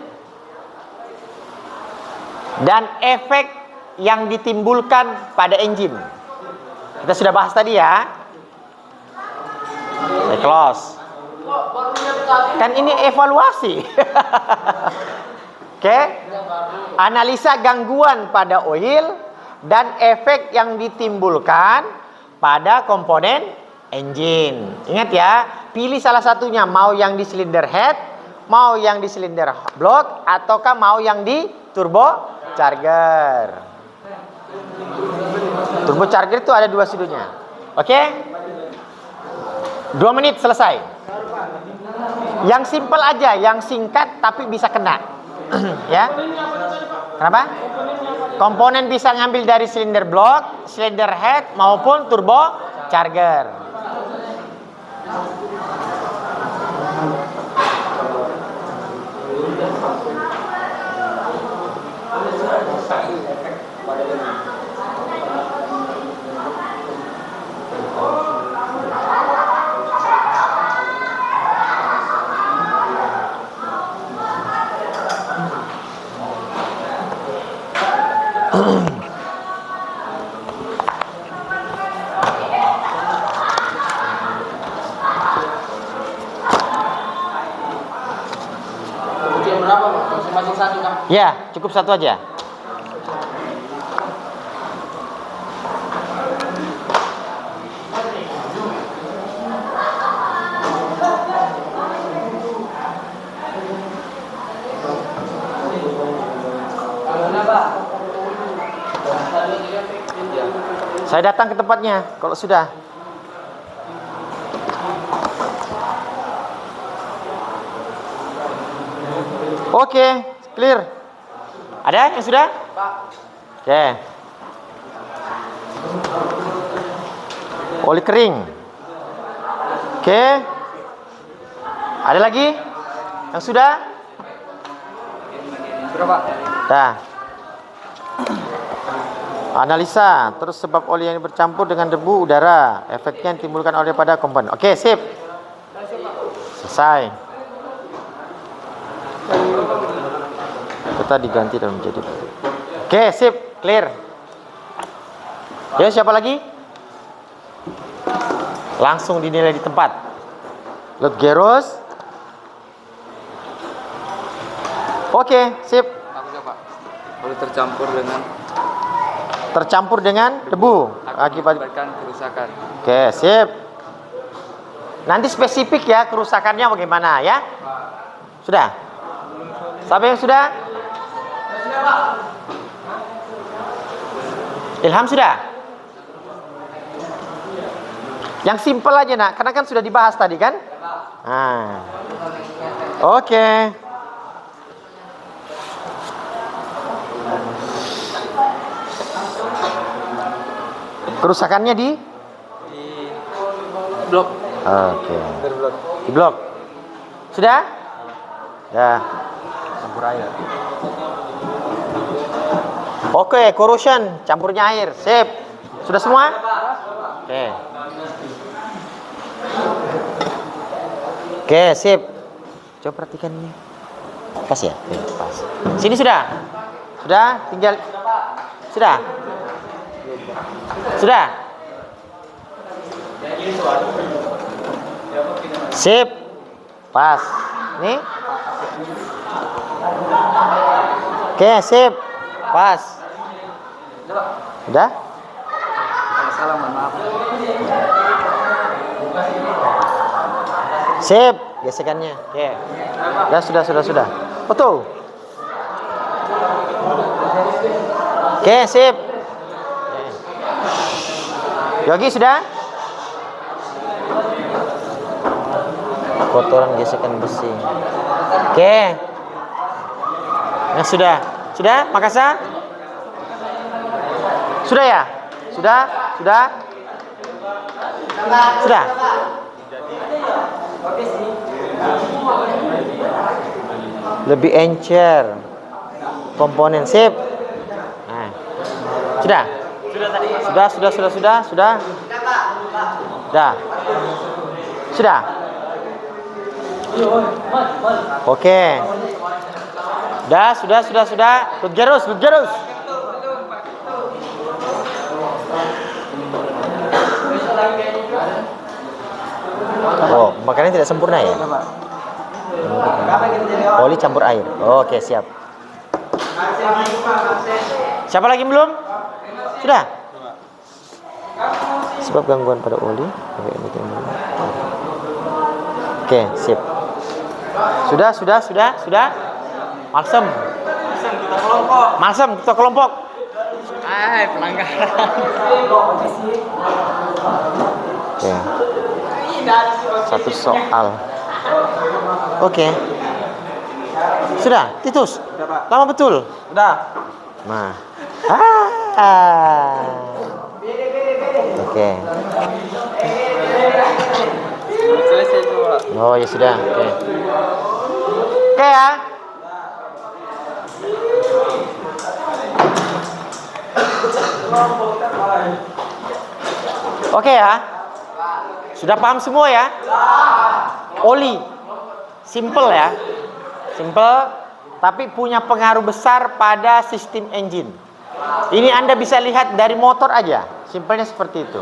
dan efek yang ditimbulkan pada engine. Kita sudah bahas tadi ya. Saya close. Kan ini evaluasi. Oke. Analisa gangguan pada oil dan efek yang ditimbulkan pada komponen engine. Ingat ya, pilih salah satunya, mau yang di silinder head, mau yang di silinder block, ataukah mau yang di turbo charger. Turbo charger itu ada 2 sudutnya. Oke? 2 menit selesai. Yang simpel aja, yang singkat tapi bisa kena. Ya. Kenapa? Komponen bisa ngambil dari silinder block, silinder head maupun turbo charger. Berapa, Pak? Masing-masing satu kan? Ya, cukup satu aja. Saya datang ke tempatnya kalau sudah. Oke, clear. Ada yang sudah? Oke. Oli kering. Oke. Ada lagi? Yang sudah? Berapa? Dah. Analisa, terus sebab oli yang bercampur dengan debu udara, efeknya yang ditimbulkan oleh pada komponen. Oke, sip. Selesai. Kita diganti dan menjadi. Oke, sip, clear. Ya, siapa lagi? Langsung dinilai di tempat. Lutgerus. Oke, sip. Aku coba. Kalau tercampur dengan debu akibat kerusakan. Oke, sip. Nanti spesifik ya kerusakannya bagaimana ya? Sudah? Siapa yang sudah? Ilham sudah? Yang simpel aja nak, karena kan sudah dibahas tadi kan? Nah. Oke. Kerusakannya di Blok. Oke. Di blok. Sudah? Ya. Campur air. Oke, corrosion, campurnya air. Sip. Sudah semua? Oke, sip. Coba perhatikan ini. Pas ya? Oke, pas. Sini sudah? Sudah? Tinggal. Sudah? Sudah? Sip. Pas. Nih. Oke, sip. Pas. Udah? Salah, mohon maaf. Sip, gesekannya. Oke. Sudah. Betul. Oke, sip. Yogi sudah? Kotoran gesekan besi. Oke. Nah, sudah. Sudah, Makassar? Sudah ya? Sudah? Lebih encer. Komponen sip. Nah. Sudah? Sudah. Sudah. Oke. Sudah. Gerus. Oh, makanannya tidak sempurna ya? Oli campur air. Oke, siap. Siapa lagi belum? Sudah? Sebab gangguan pada oli. Oke, sip. Sudah. Malsem kita kelompok. Pelanggaran. Oke. Satu soal. Oke. Sudah, Titus. Lama betul. Udah. Nah. Oke. Selesai itu, Pak. Oh, ya sudah. Oke. Oke ya. Oke ya. Sudah paham semua ya? Oli. Simple ya. Simple, tapi punya pengaruh besar pada sistem engine. Ini Anda bisa lihat dari motor aja. Simpelnya seperti itu.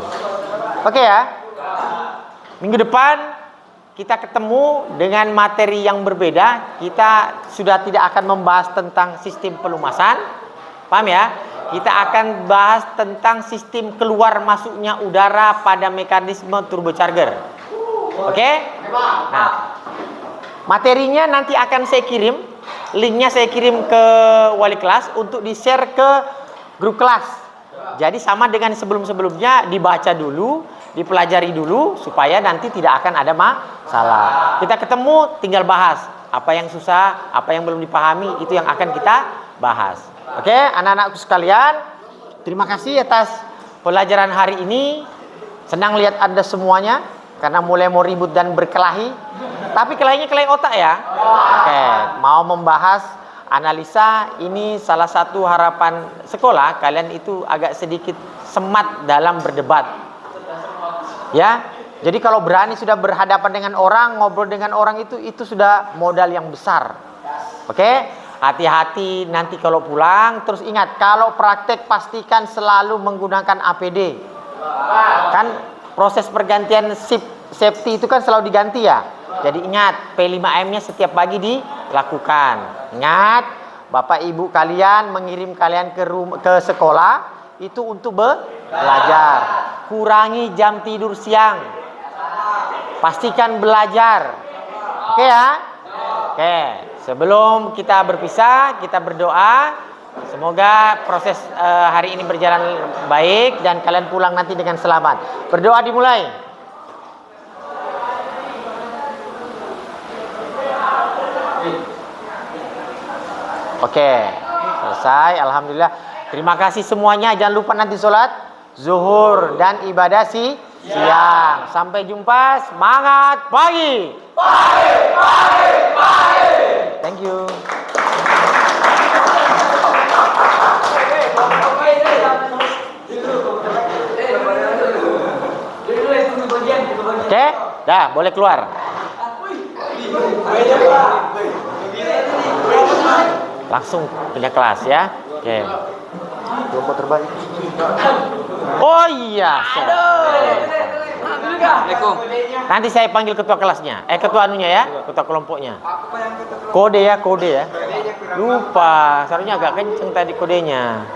Oke ya. Minggu depan kita ketemu dengan materi yang berbeda. Kita sudah tidak akan membahas tentang sistem pelumasan. Paham ya? Kita akan bahas tentang sistem keluar masuknya udara pada mekanisme turbocharger. Oke? Nah, materinya nanti akan saya kirim. Linknya saya kirim ke wali kelas untuk di-share ke grup kelas. Jadi sama dengan sebelum-sebelumnya, dibaca dulu, dipelajari dulu supaya nanti tidak akan ada masalah. Kita ketemu tinggal bahas apa yang susah, apa yang belum dipahami, itu yang akan kita bahas. Oke, anak-anakku sekalian, terima kasih atas pelajaran hari ini. Senang lihat Anda semuanya karena mulai mau ribut dan berkelahi. Tapi kelahinya kelahi otak ya. Oke, mau membahas analisa, ini salah satu harapan sekolah. Kalian itu agak sedikit semat dalam berdebat. Ya, jadi kalau berani sudah berhadapan dengan orang, ngobrol dengan orang itu sudah modal yang besar. Oke, hati-hati nanti kalau pulang. Terus ingat, kalau praktek pastikan selalu menggunakan APD. Kan proses pergantian safety itu kan selalu diganti ya. Jadi ingat, P5M-nya setiap pagi dilakukan. Ingat, Bapak Ibu kalian mengirim kalian ke sekolah itu untuk belajar. Kurangi jam tidur siang. Pastikan belajar. Oke ya? Oke, sebelum kita berpisah, kita berdoa. Semoga proses hari ini berjalan baik dan kalian pulang nanti dengan selamat. Berdoa dimulai. Oke, selesai. Alhamdulillah. Terima kasih semuanya. Jangan lupa nanti sholat zuhur dan ibadah siang. Sampai jumpa. Semangat pagi. Thank you. Oke, dah boleh keluar. Langsung pindah kelas ya. Oke. Kelompok terbalik. Oh iya. Nanti saya panggil ketua kelasnya. Ketua anunya ya, ketua kelompoknya. Kode ya, kode ya. Lupa, seharusnya agak kenceng tadi kodenya.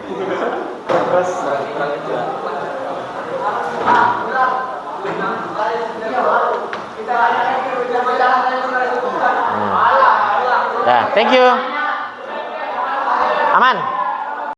Thank you. Aman.